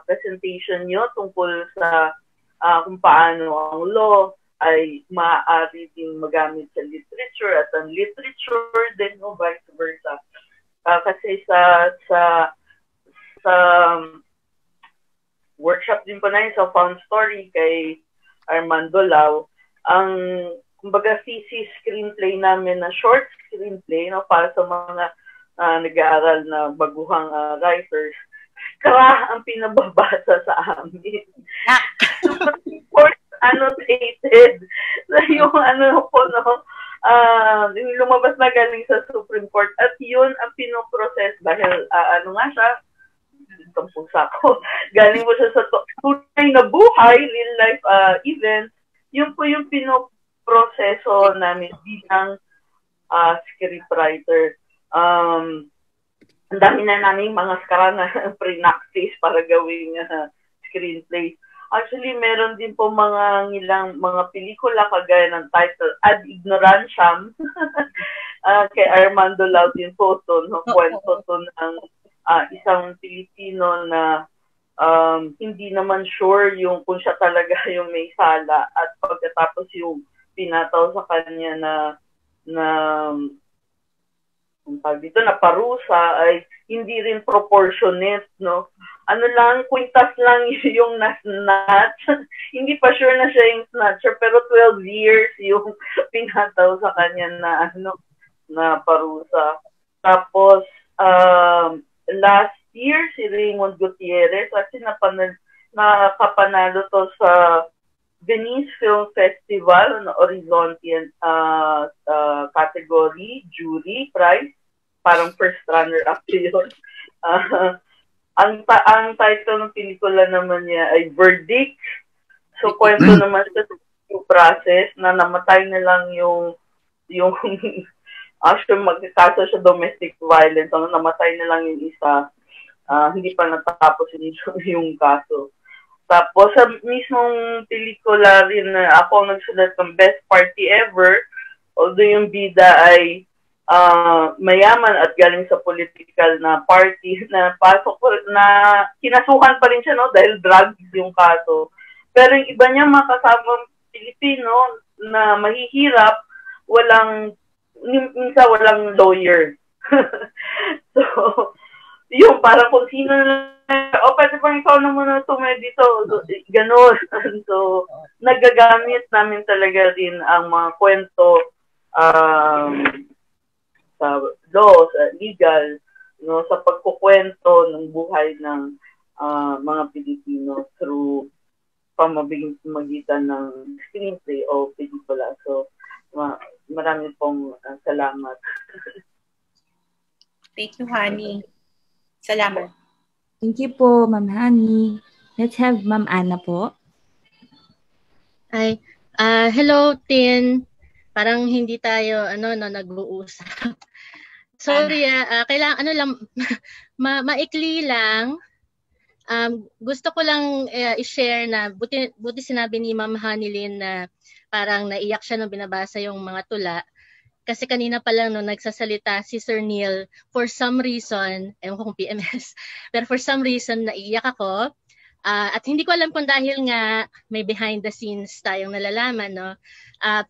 presentation nyo tungkol sa kung paano ang law ay maaari din magamit sa literature at ang literature din, no, vice versa. Kasi sa workshop din po na yun, sa Found Story kay Armando Lau, ang kumbaga thesis screenplay namin na short screenplay, no, para sa mga nag-aaral na baguhang writers, kaya ang pinababasa sa amin. Super annotated. Yung po, no, yung lumabas na galing sa Supreme Court at yun ang pinoprocess dahil nga siya, itong pusa ko, galing mo siya sa tunay na buhay, real life event, yun po yung pinoproseso namin bilang scriptwriter. Ang dami na namin mga skarana pre-practice para gawing screenplay. Actually, meron din po mga pelikula kagaya ng title Ad Ignorantiam kay Armando Lau din po to, no? Kwento to ng isang Pilipino na hindi naman sure kung siya talaga yung may sala at pagkatapos yung pinataw sa kanya na dito na parusa ay hindi rin proportionate, no? Kwintas lang yung na-snatch. Hindi pa sure na siya yung snatcher, pero 12 years yung pinataw sa kanya na parusa. Tapos, last year, si Raymond Gutierrez, kasi nakapanalo to sa Venice Film Festival na Horizonte category, jury prize, parang first runner-up yun. Ang title ng pelikula naman niya ay Verdict. So, kwento naman sa yung process na namatay na lang yung actually magkakaso siya domestic violence. So, namatay na lang yung isa. Hindi pa natapos yung kaso. Tapos, sa mismong pelikula rin na ako nagsulat ng Best Party Ever, although yung bida ay mayaman at galing sa political na party na pasok na kinasuhan pa rin siya, no, dahil drugs yung kaso. Pero yung iba niya mga kasamang Pilipino na mahihirap, minsan walang lawyer. So, yung parang kung sino pwede bang ikaw na muna dito, gano'n. So, nagagamit namin talaga din ang mga kwento sa law, sa legal, no, sa pagkukwento ng buhay ng mga Pilipino through pamamagitan ng screenplay o pelikula. So, marami pong salamat. Thank you, Honey. Salamat. Thank you po, Ma'am Hani. Let's have Ma'am Ana po. Hi. Hello, Tin. Parang hindi tayo nag-uusap. Sorry, kailangan lang maikli lang. Gusto ko lang i-share na buti sinabi ni Ma'am Hanilyn na parang naiyak siya nung binabasa yung mga tula. Kasi kanina pa lang nung nagsasalita si Sir Neil, for some reason, ewan ko kung PMS, pero for some reason naiyak ako. At hindi ko alam kung dahil nga may behind the scenes tayong nalalaman, no?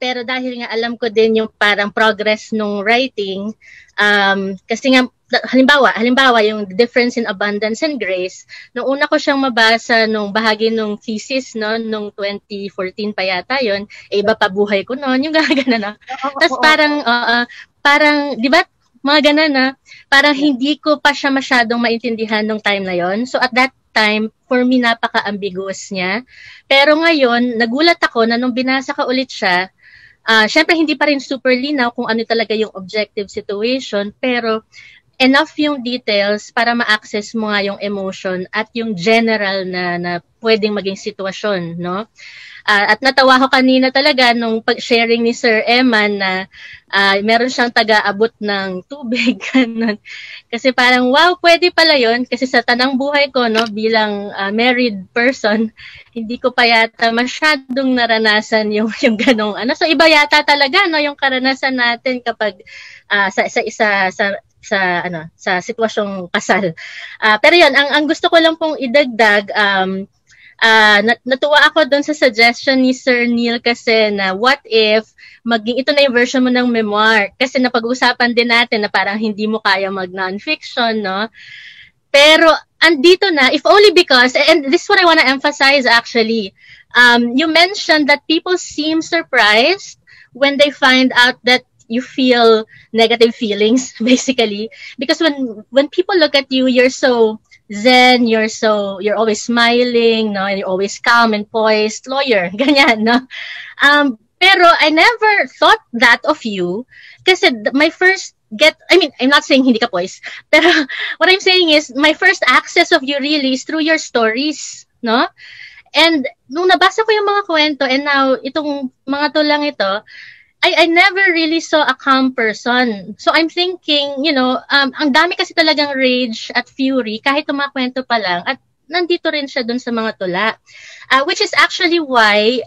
Pero dahil nga alam ko din yung parang progress nung writing, kasi nga halimbawa yung difference in abundance and grace, nung una ko siyang mabasa nung bahagi nung thesis, no, nung 2014 pa yata yun, iba pa buhay ko noon, yung gano'n na. Tapos parang, di ba, mga gano'n na, parang hindi ko pa siya masyadong maintindihan nung time na yon. So at that time, for me, napaka-ambiguous niya. Pero ngayon, nagulat ako na nung binasa ka ulit siya, syempre hindi pa rin super linaw kung ano talaga yung objective situation, pero enough yung details para ma-access mo nga yung emotion at yung general na pwedeng maging sitwasyon, no? At natawa ko kanina talaga nung pag-sharing ni Sir Eman na meron siyang taga-abot ng tubig. Ganun. Kasi parang, wow, pwede pala yun. Kasi sa tanang buhay ko, no, bilang married person, hindi ko pa yata masyadong naranasan yung ganong ano. So iba yata talaga, no, yung karanasan natin kapag sa sitwasyong kasal. Pero yun, ang gusto ko lang pong idagdag, natuwa ako doon sa suggestion ni Sir Neil kasi na what if maging ito na yung version mo ng memoir, kasi napag-uusapan din natin na parang hindi mo kaya mag non-fiction, no? Pero andito na, if only because, and this is what I want to emphasize actually, you mentioned that people seem surprised when they find out that you feel negative feelings, basically, because when people look at you, you're so zen, you're always smiling, no, you're always calm and poised, lawyer, ganyan, no. Pero I never thought that of you, kasi my first I'm not saying hindi ka poised, pero what I'm saying is my first access of you really is through your stories, no. And nung nabasa ko yung mga kwento, and now itong mga tulang ito, I never really saw a calm person. So I'm thinking, ang dami kasi talagang rage at fury kahit tumakwento pa lang, at nandito rin siya dun sa mga tula. Which is actually why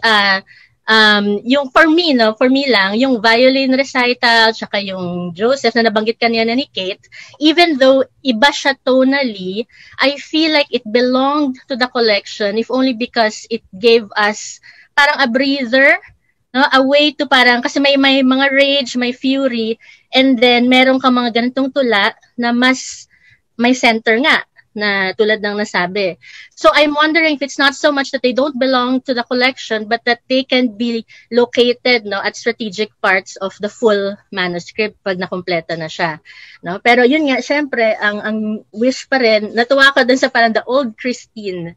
yung for me lang, yung violin recital tsaka yung Joseph na nabanggit kanina ni Kate, even though iba siya tonally, I feel like it belonged to the collection, if only because it gave us parang a breather, no, a way to parang, kasi may mga rage, may fury, and then meron ka mga ganitong tula na mas may center nga, na tulad ng nasabi. So I'm wondering if it's not so much that they don't belong to the collection, but that they can be located, no, at strategic parts of the full manuscript pag nakumpleto na siya, no. Pero yun nga, syempre ang wish pa rin, natuwa ko dun sa parang the old Christine,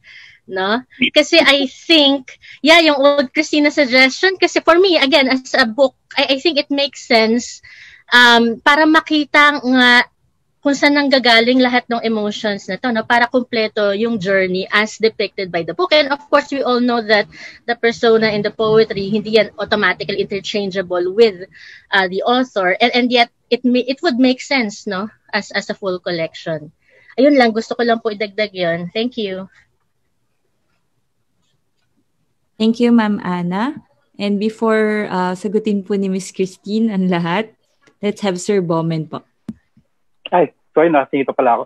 no? Kasi I think, yung old Christina suggestion, kasi for me, again, as a book, I think it makes sense para makita nga kung saan nanggagaling lahat ng emotions na to, no? Para kumpleto yung journey as depicted by the book. And of course, we all know that the persona in the poetry, hindi yan automatically interchangeable with the author. And yet, it would make sense, no? As a full collection. Ayun lang, gusto ko lang po idagdag yun. Thank you. Thank you, Ma'am Ana. And before sagutin po ni Miss Christine ang lahat, let's have Sir Bowman po. Ay, sorry na, singit pa pala ako.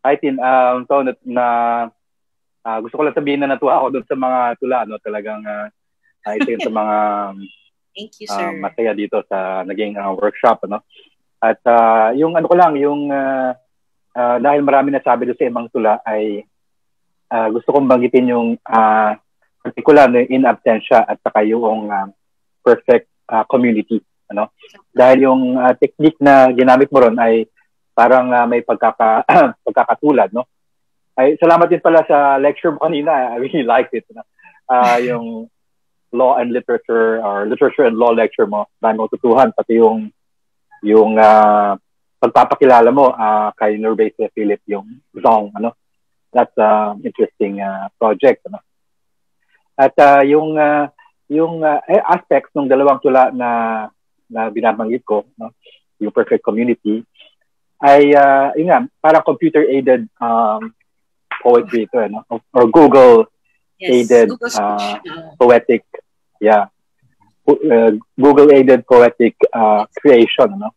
Hi, Tin. Gusto ko lang sabihin na natuwa ako doon sa mga tula, no? Talagang ito yung sa mga Thank you, sir. Masaya dito sa naging workshop, no? At yung ano ko lang, yung dahil marami nasabi doon sa ibang tula ay gusto kong banggitin yung particular na in absentia at saka yung perfect community, ano? Dahil yung technique na ginamit mo ron ay parang may pagkakatulad, no? Ay salamat din pala sa lecture mo kanina. I really liked it, no? Yung law and literature or literature and law lecture mo, dahil mo tutuhan pati yung pagpapakilala mo kay Nurbase Philip yung song, ano. That's interesting project, ano. At yung aspects ng dalawang tula na binabanggit ko, no, yung Perfect Community, ay yun nga, parang computer-aided poetry ito, no? Or Google-aided poetic, Google-aided poetic creation, no?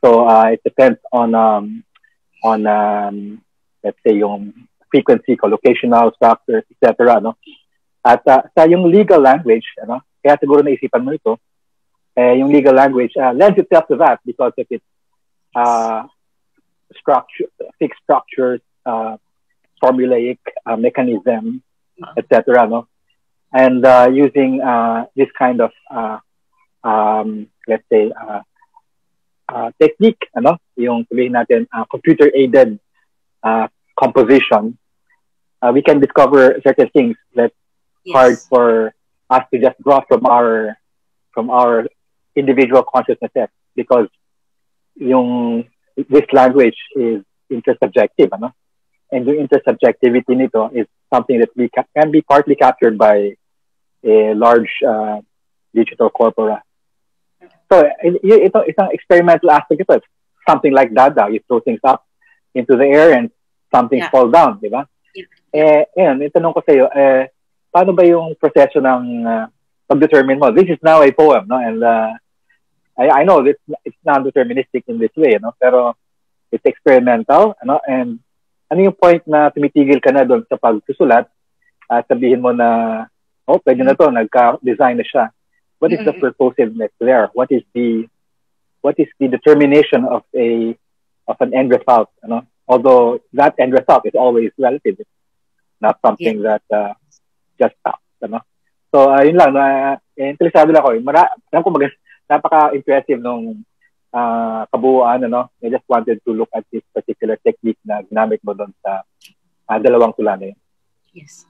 So it depends on let's say yung frequency, collocational structures, etc. No? At sa yung legal language, ano, kaya siguro naisipan mo ito, yung legal language lends itself to that because of its fixed structures, formulaic mechanism, etc. No? And using this kind of let's say technique, ano, yung sabihin natin computer-aided composition, we can discover certain things that hard for us to just draw from our individual consciousness, because this language is intersubjective, ano? And the intersubjectivity nito is something that we can be partly captured by a large digital corpora. So ito isang experimental aspect ito. Something like Dada, you throw things up into the air and something fall down, di ba? Yun, itanong ko sa iyo, paano ba yung proseso ng pag-determine mo? This is now a poem, no? And I know it's non-deterministic in this way, no? Pero it's experimental, ano? And ano yung point na tumitigil ka na doon sa pagsusulat at sabihin mo na, oh, pwede na to, nagka-design na siya. What is the purposiveness there? What is the determination of an end result? You know? Although that end result is always relative, it's not something that just stops. You know? So yun lang, interesado lang ako. Alam ko napaka-impressive nung kabuuan. Ano? I just wanted to look at this particular technique na ginamit mo doon sa dalawang tula na yun. Yes.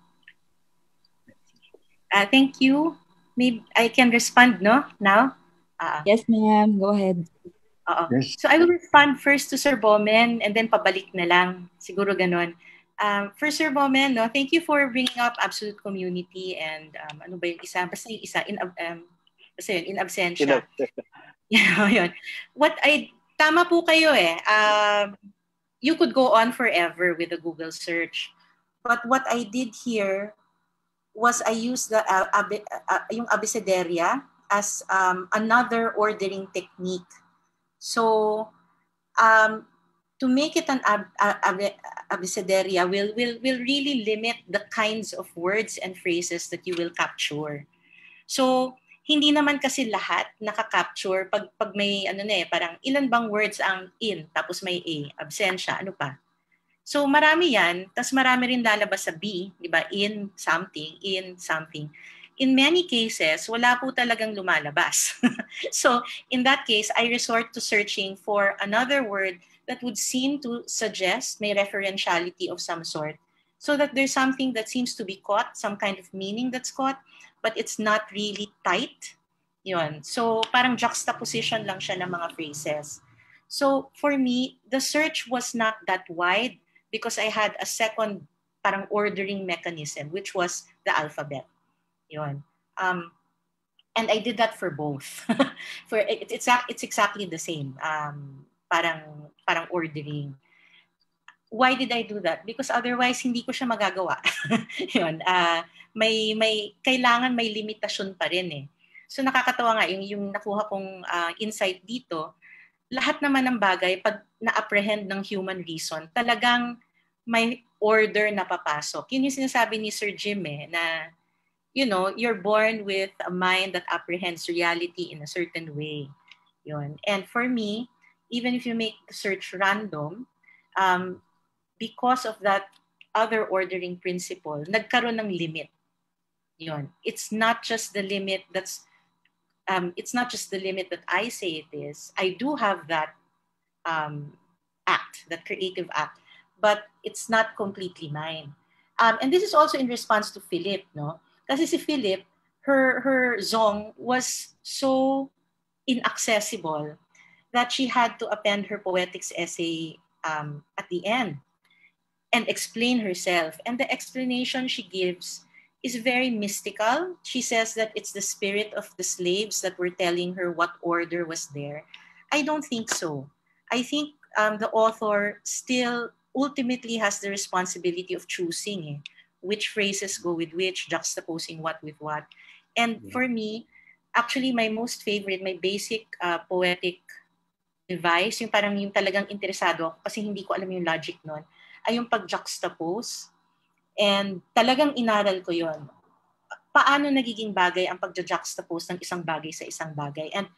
Thank you. Maybe I can respond, no? Now? Yes, ma'am. Go ahead. Yes. So I will respond first to Sir Bowman and then pabalik na lang. Siguro ganon. First, Sir Bowman, no, thank you for bringing up absolute community and ano ba yung isa? Basta yung isa, in absentia. Yun. Tama po kayo eh. You could go on forever with the Google search. But what I did here was I used yung abecedaria as another ordering technique. So, to make it an abecedaria will really limit the kinds of words and phrases that you will capture. So, hindi naman kasi lahat naka-capture pag may parang ilan bang words ang in, tapos may a, absensya, ano pa? So marami yan, tas marami rin lalabas sa B, di ba? In something. In many cases, wala po talagang lumalabas. So in that case, I resort to searching for another word that would seem to suggest may referentiality of some sort, so that there's something that seems to be caught, some kind of meaning that's caught, but it's not really tight. Yun. So parang juxtaposition lang siya ng mga phrases. So for me, the search was not that wide, because I had a second parang ordering mechanism, which was the alphabet. Yun. And I did that for both. It's exactly the same. Parang ordering. Why did I do that? Because otherwise hindi ko siya magagawa. Yun. Kailangan may limitasyon pa rin eh. So nakakatawa nga yung nakuha kong insight dito. Lahat naman ng bagay, pag na-apprehend ng human reason, talagang may order na papasok. Yun yung sinasabi ni Sir Jim na, you're born with a mind that apprehends reality in a certain way. Yun. And for me, even if you make the search random, because of that other ordering principle, nagkaroon ng limit. Yun. It's not just the limit that I say it is. I do have that act, that creative act, but it's not completely mine. And this is also in response to Philip, no? Kasi si Philip, her zong was so inaccessible that she had to append her poetics essay at the end and explain herself. And the explanation she gives is very mystical. She says that it's the spirit of the slaves that were telling her what order was there. I don't think so. I think the author still ultimately has the responsibility of choosing which phrases go with which, juxtaposing what with what. And for me, actually my most favorite, my basic poetic device, yung parang yung talagang interesado ako kasi hindi ko alam yung logic nun, ay yung pag-juxtapose. And talagang inaral ko yon. Paano nagiging bagay ang pag-juxtapose ng isang bagay sa isang bagay. And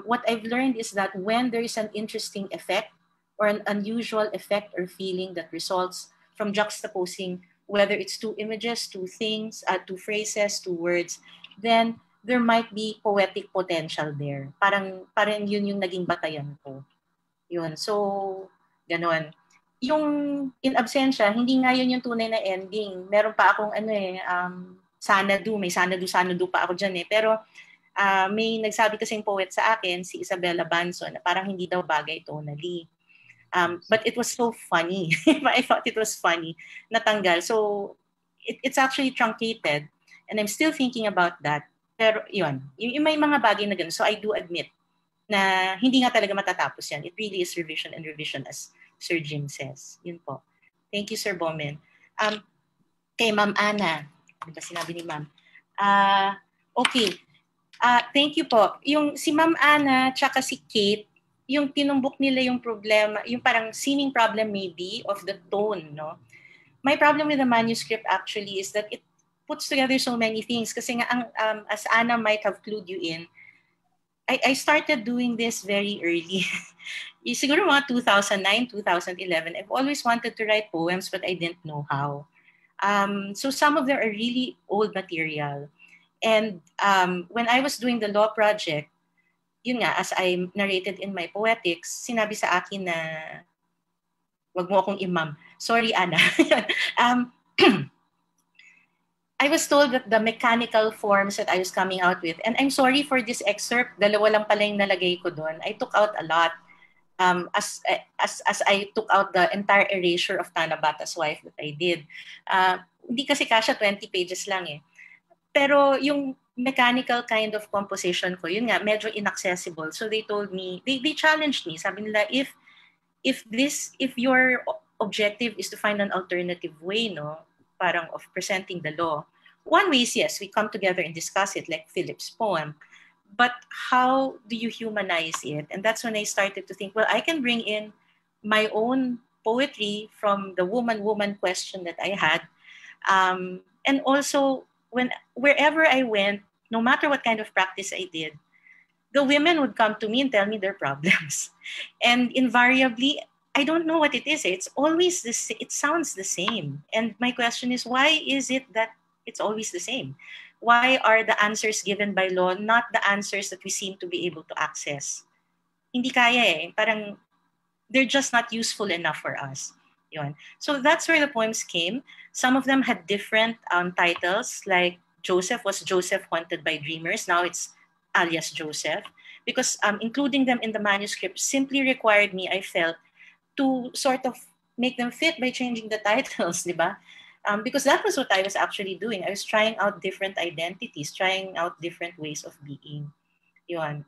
what I've learned is that when there is an interesting effect or an unusual effect or feeling that results from juxtaposing, whether it's two images, two things, two phrases, two words, then there might be poetic potential there. Parang yun yung naging batayan ko. Yun. So, ganon. Yung In Absentia, hindi nga yun yung tunay na ending. Meron pa akong Sanadu, may Sanadu pa ako dyan Pero may nagsabi kasing poet sa akin, si Isabella Banson, na parang hindi daw bagay tonally. But it was so funny. I thought it was funny. Natanggal. So, it's actually truncated. And I'm still thinking about that. Pero yun, yung may mga bagay na ganun. So I do admit na hindi nga talaga matatapos yan. It really is revision and revision, as Sir Jim says. Yun po. Thank you, Sir Bowman. Kay Ma'am Ana. Ano ba sinabi ni Ma'am? Okay. Thank you po. Yung si Ma'am Ana tsaka si Kate, yung tinumbok nila yung problema, yung parang seeming problem maybe of the tone, no? My problem with the manuscript actually is that it puts together so many things. Kasi nga, as Anna might have clued you in, I started doing this very early. Siguro mga 2009, 2011, I've always wanted to write poems, but I didn't know how. So some of them are really old material. And when I was doing the law project, yun nga, as I narrated in my poetics, sinabi sa akin na, wag mo akong imam. Sorry, Anna. I was told that the mechanical forms that I was coming out with, and I'm sorry for this excerpt, dalawa lang pala yung nalagay ko doon. I took out a lot as I took out the entire erasure of Tanabata's Wife that I did. Hindi kasi kasya 20 pages lang Pero yung mechanical kind of composition ko, yun nga, medyo inaccessible. So they told me, they challenged me. Sabi nila, if your objective is to find an alternative way, no, parang of presenting the law. One way is, yes, we come together and discuss it like Philip's poem. But how do you humanize it? And that's when I started to think, well, I can bring in my own poetry from the woman-woman question that I had. And also, wherever I went, no matter what kind of practice I did, the women would come to me and tell me their problems. And invariably, I don't know what it is. It's always it sounds the same. And my question is, why is it that it's always the same? Why are the answers given by law not the answers that we seem to be able to access? Hindi kaya Parang they're just not useful enough for us. Yun. So that's where the poems came. Some of them had different titles, like Joseph was Joseph Haunted by Dreamers. Now it's alias Joseph. Because including them in the manuscript simply required me, I felt, to sort of make them fit by changing the titles, di ba? Because that was what I was actually doing. I was trying out different identities, trying out different ways of being. Yun.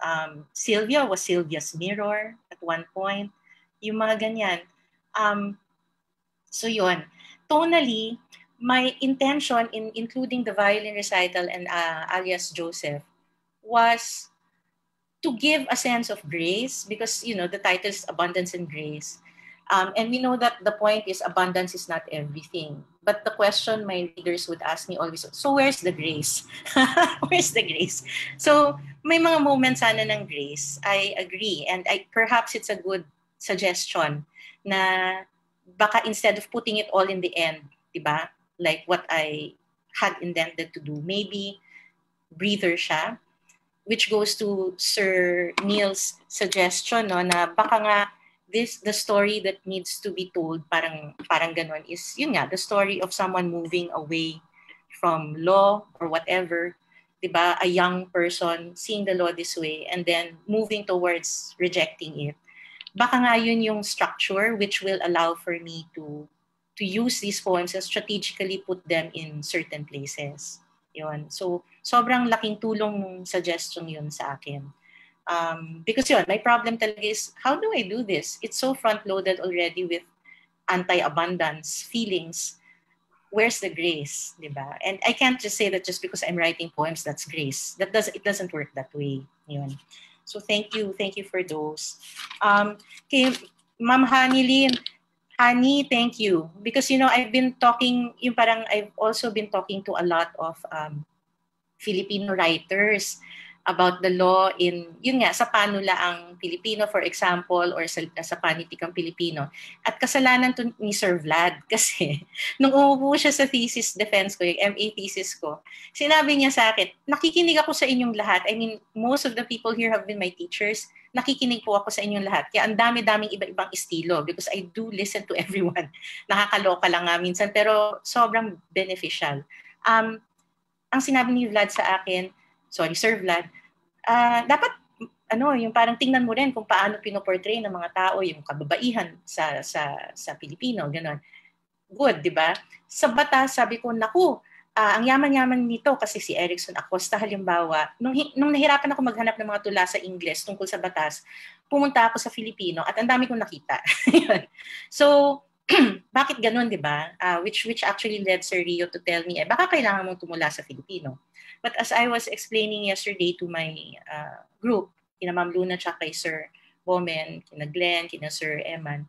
Sylvia was Sylvia's mirror at one point. Yung mga ganyan. So yun. Tonally, my intention in including the violin recital and alias Joseph was to give a sense of grace because, the title is Abundance and Grace. And we know that the point is abundance is not everything. But the question my readers would ask me always, so where's the grace? Where's the grace? So may mga moments sana ng grace. I agree. And perhaps it's a good suggestion na baka instead of putting it all in the end, diba? Like what I had intended to do, maybe breather siya, which goes to Sir Neil's suggestion, no, na baka nga the story that needs to be told, parang ganon, is yun nga, the story of someone moving away from law or whatever, diba, a young person seeing the law this way and then moving towards rejecting it. Baka nga yun yung structure which will allow for me to use these poems and strategically put them in certain places. Yun. So, sobrang laking tulong ng suggestion yun sa akin. Because yun, my problem talaga is, how do I do this? It's so front-loaded already with anti-abundance feelings. Where's the grace, diba? And I can't just say that just because I'm writing poems, that's grace. It doesn't work that way. Yun. So thank you for those. Kay Ma'am Hanilyn, Hani, thank you. Because, I've been talking, I've also been talking to a lot of Filipino writers about the law yun nga, sa panula ang Pilipino, for example, or sa panitikang Pilipino. At kasalanan to ni Sir Vlad kasi nung umupo siya sa thesis defense ko, yung MA thesis ko, sinabi niya sa akin, nakikinig ako sa inyong lahat. I mean, most of the people here have been my teachers. Nakikinig po ako sa inyong lahat. Kaya ang dami-daming iba-ibang estilo because I do listen to everyone. Nakakaloka lang nga minsan, pero sobrang beneficial. Ang sinabi ni Vlad sa akin, Sir Vlad, dapat yung parang tingnan mo rin kung paano pinoportray ng mga tao yung kababaihan sa Pilipino, gano'n. Good, di ba? Sa batas, sabi ko, naku, ang yaman-yaman nito kasi si Erickson Acosta halimbawa, nung nahirapan ako maghanap ng mga tula sa Ingles tungkol sa batas, pumunta ako sa Filipino at ang dami kong nakita. So, bakit ganun, di ba? Which actually led Sir Rio to tell me, baka kailangan mong tumula sa Filipino. But as I was explaining yesterday to my group, kina Ma'am Luna tsaka kay Sir Bomen, kina Glenn, kina Sir Eman,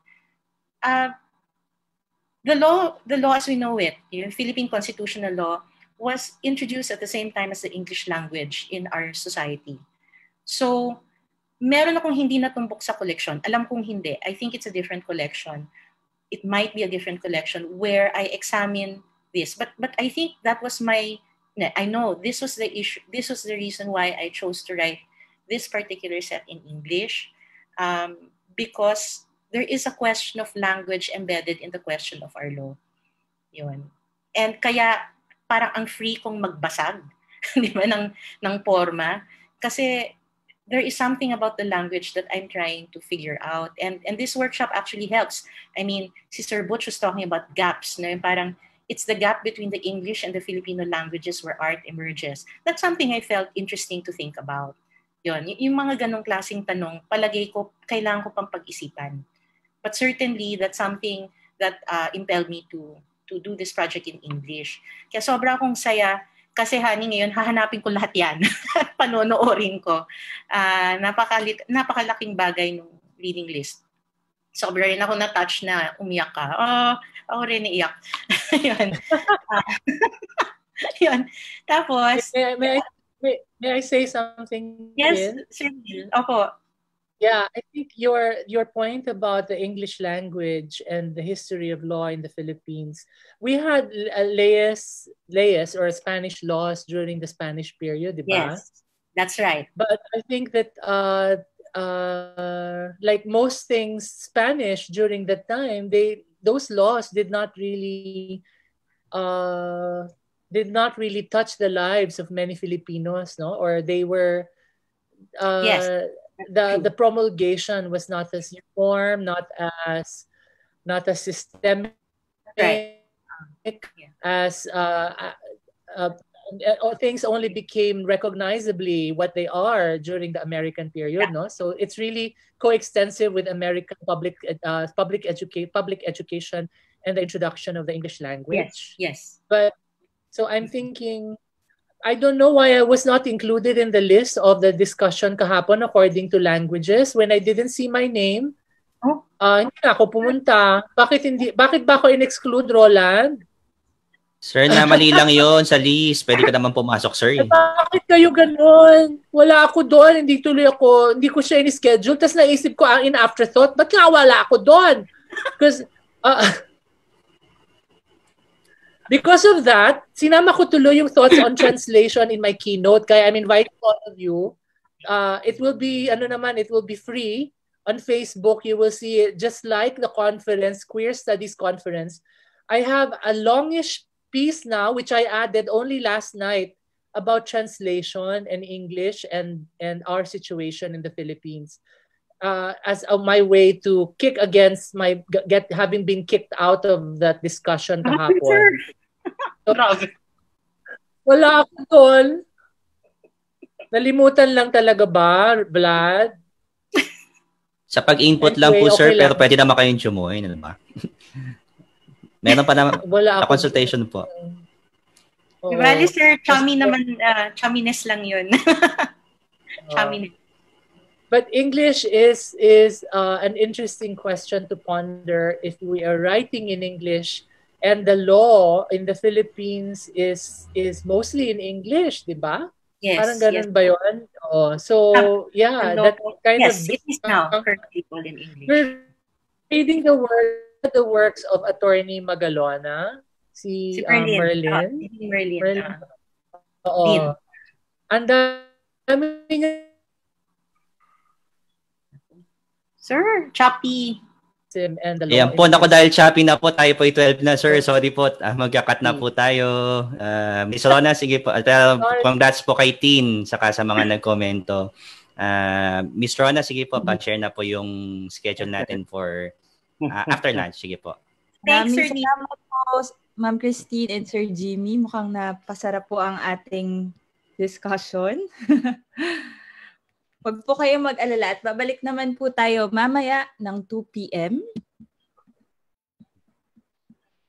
the law as we know it, yung Philippine constitutional law, was introduced at the same time as the English language in our society. So, meron akong hindi natumbok sa collection. Alam kong hindi. I think it's a different collection. It might be a different collection where I examine this. But I think that was I know this was the issue. This was the reason why I chose to write this particular set in English, because there is a question of language embedded in the question of our law. Yun. And kaya parang ang free kong magbasag, di ba, ng forma. Kasi there is something about the language that I'm trying to figure out. And this workshop actually helps. I mean, si Sir Butch was talking about gaps. No? Parang it's the gap between the English and the Filipino languages where art emerges. That's something I felt interesting to think about. Yun. Yung mga ganong klaseng tanong, palagay ko, kailangan ko pang pag-isipan. But certainly, that's something that impelled me to do this project in English. Kaya sobra akong saya kasi ngayon, hahanapin ko lahat yan. Panonoorin ko. Napakalaking bagay ng reading list. Sobra rin ako na-touch na umiyak ka. Ako rin iiyak. Yun. Yun. Tapos... May I say something? Yes, sure. Opo. Yeah, I think your point about the English language and the history of law in the Philippines, we had leyes or Spanish laws during the Spanish period, di ba? Yes, that's right. But I think that like most things Spanish during that time, those laws did not really touch the lives of many Filipinos, no? Or they were yes. The promulgation was not as uniform, not as systemic, right. As things only became recognizably what they are during the American period, yeah. No? So it's really coextensive with American public education and the introduction of the English language. Yes. But so I'm thinking, I don't know why I was not included in the list of the discussion kahapon according to languages when I didn't see my name. Hindi na ako pumunta. Bakit ba ako in-exclude, Roland? Sir, mali lang yon sa list. Pwede ka naman pumasok, sir. Bakit kayo ganun? Wala ako doon. Hindi tuloy ako. Hindi ko siya in-schedule. Tapos naisip ko in afterthought, ba't nga wala ako doon? Because of that, sinama ko tuloy yung thoughts on translation in my keynote. Kaya I'm inviting all of you. It will be, it will be free. On Facebook, you will see it just like the conference, Queer Studies Conference. I have a longish piece now, which I added only last night about translation and English and our situation in the Philippines. As my way to kick against my having been kicked out of that discussion kahapon. Wala ako doon. Nalimutan lang talaga ba, Vlad? Sa pag-input lang po, sir, pero pwede naman kayong join, ano ba? Meron pa naman na consultation po. Bali, sir, chummy naman, chumminess lang yun. Chumminess. But English is an interesting question to ponder if we are writing in English and the law in the Philippines is mostly in English, di ba? Yes. Parang ganun ba yun? So, yeah, that kind of... Yes, it is now currently in English. We're reading the works of Attorney Magalona, si Merlin. Merlin. Oo. Ang dami niya. Sir, choppy. And the Ayan po, naku, dahil choppy na po, tayo po 12 na, sir. Sorry po, magkakat na po tayo. Miss Rona, sige po. Congrats po kay Tin, saka sa mga nagkomento. Miss Rona, sige po, pa-share na po yung schedule natin for after lunch. Sige po. Thanks, Sir Salamat po, Ma'am Christine and Sir Jimmy. Mukhang napasarap po ang ating discussion. Huwag po kayo mag-alala at babalik naman po tayo mamaya ng 2 p.m.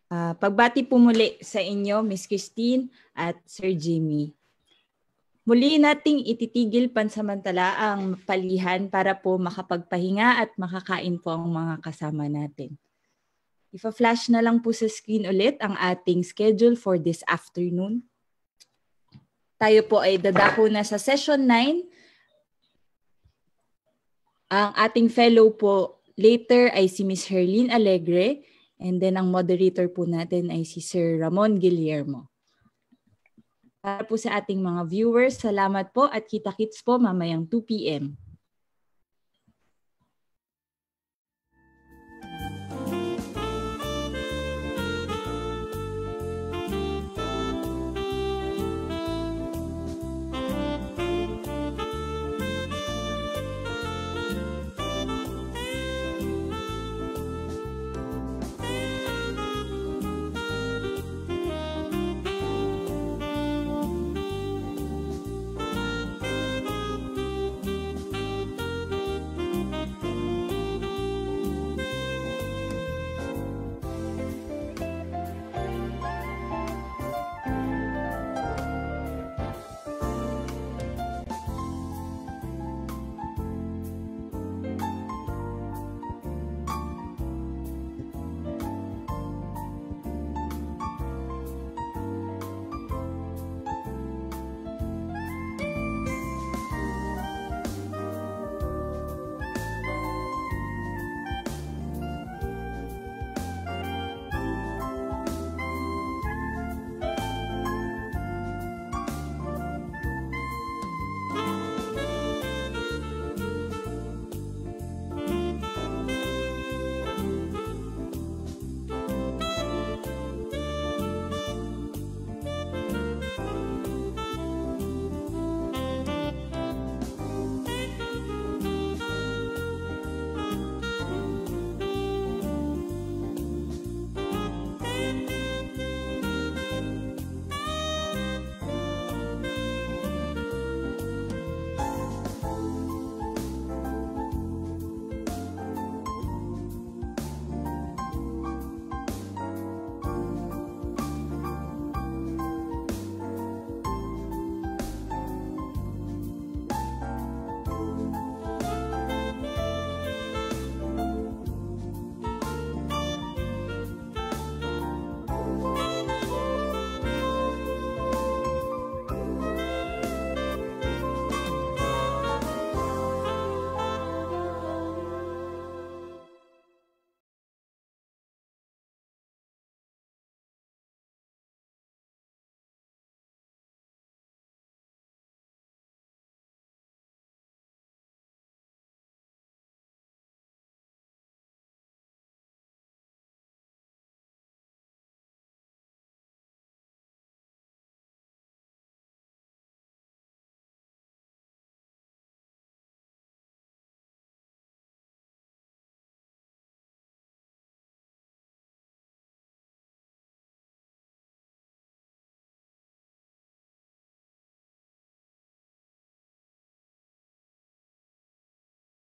Pagbati po muli sa inyo, Miss Christine at Sir Jimmy. Muli nating ititigil pansamantala ang palihan para po makapagpahinga at makakain po ang mga kasama natin. Ipa-flash na lang po sa screen ulit ang ating schedule for this afternoon. Tayo po ay dadako na sa session 9. Ang ating fellow po later ay si Miss Herlene Alegre and then ang moderator po natin ay si Sir Ramon Guillermo. Para po sa ating mga viewers, salamat po at kita-kits po mamayang 2 p.m.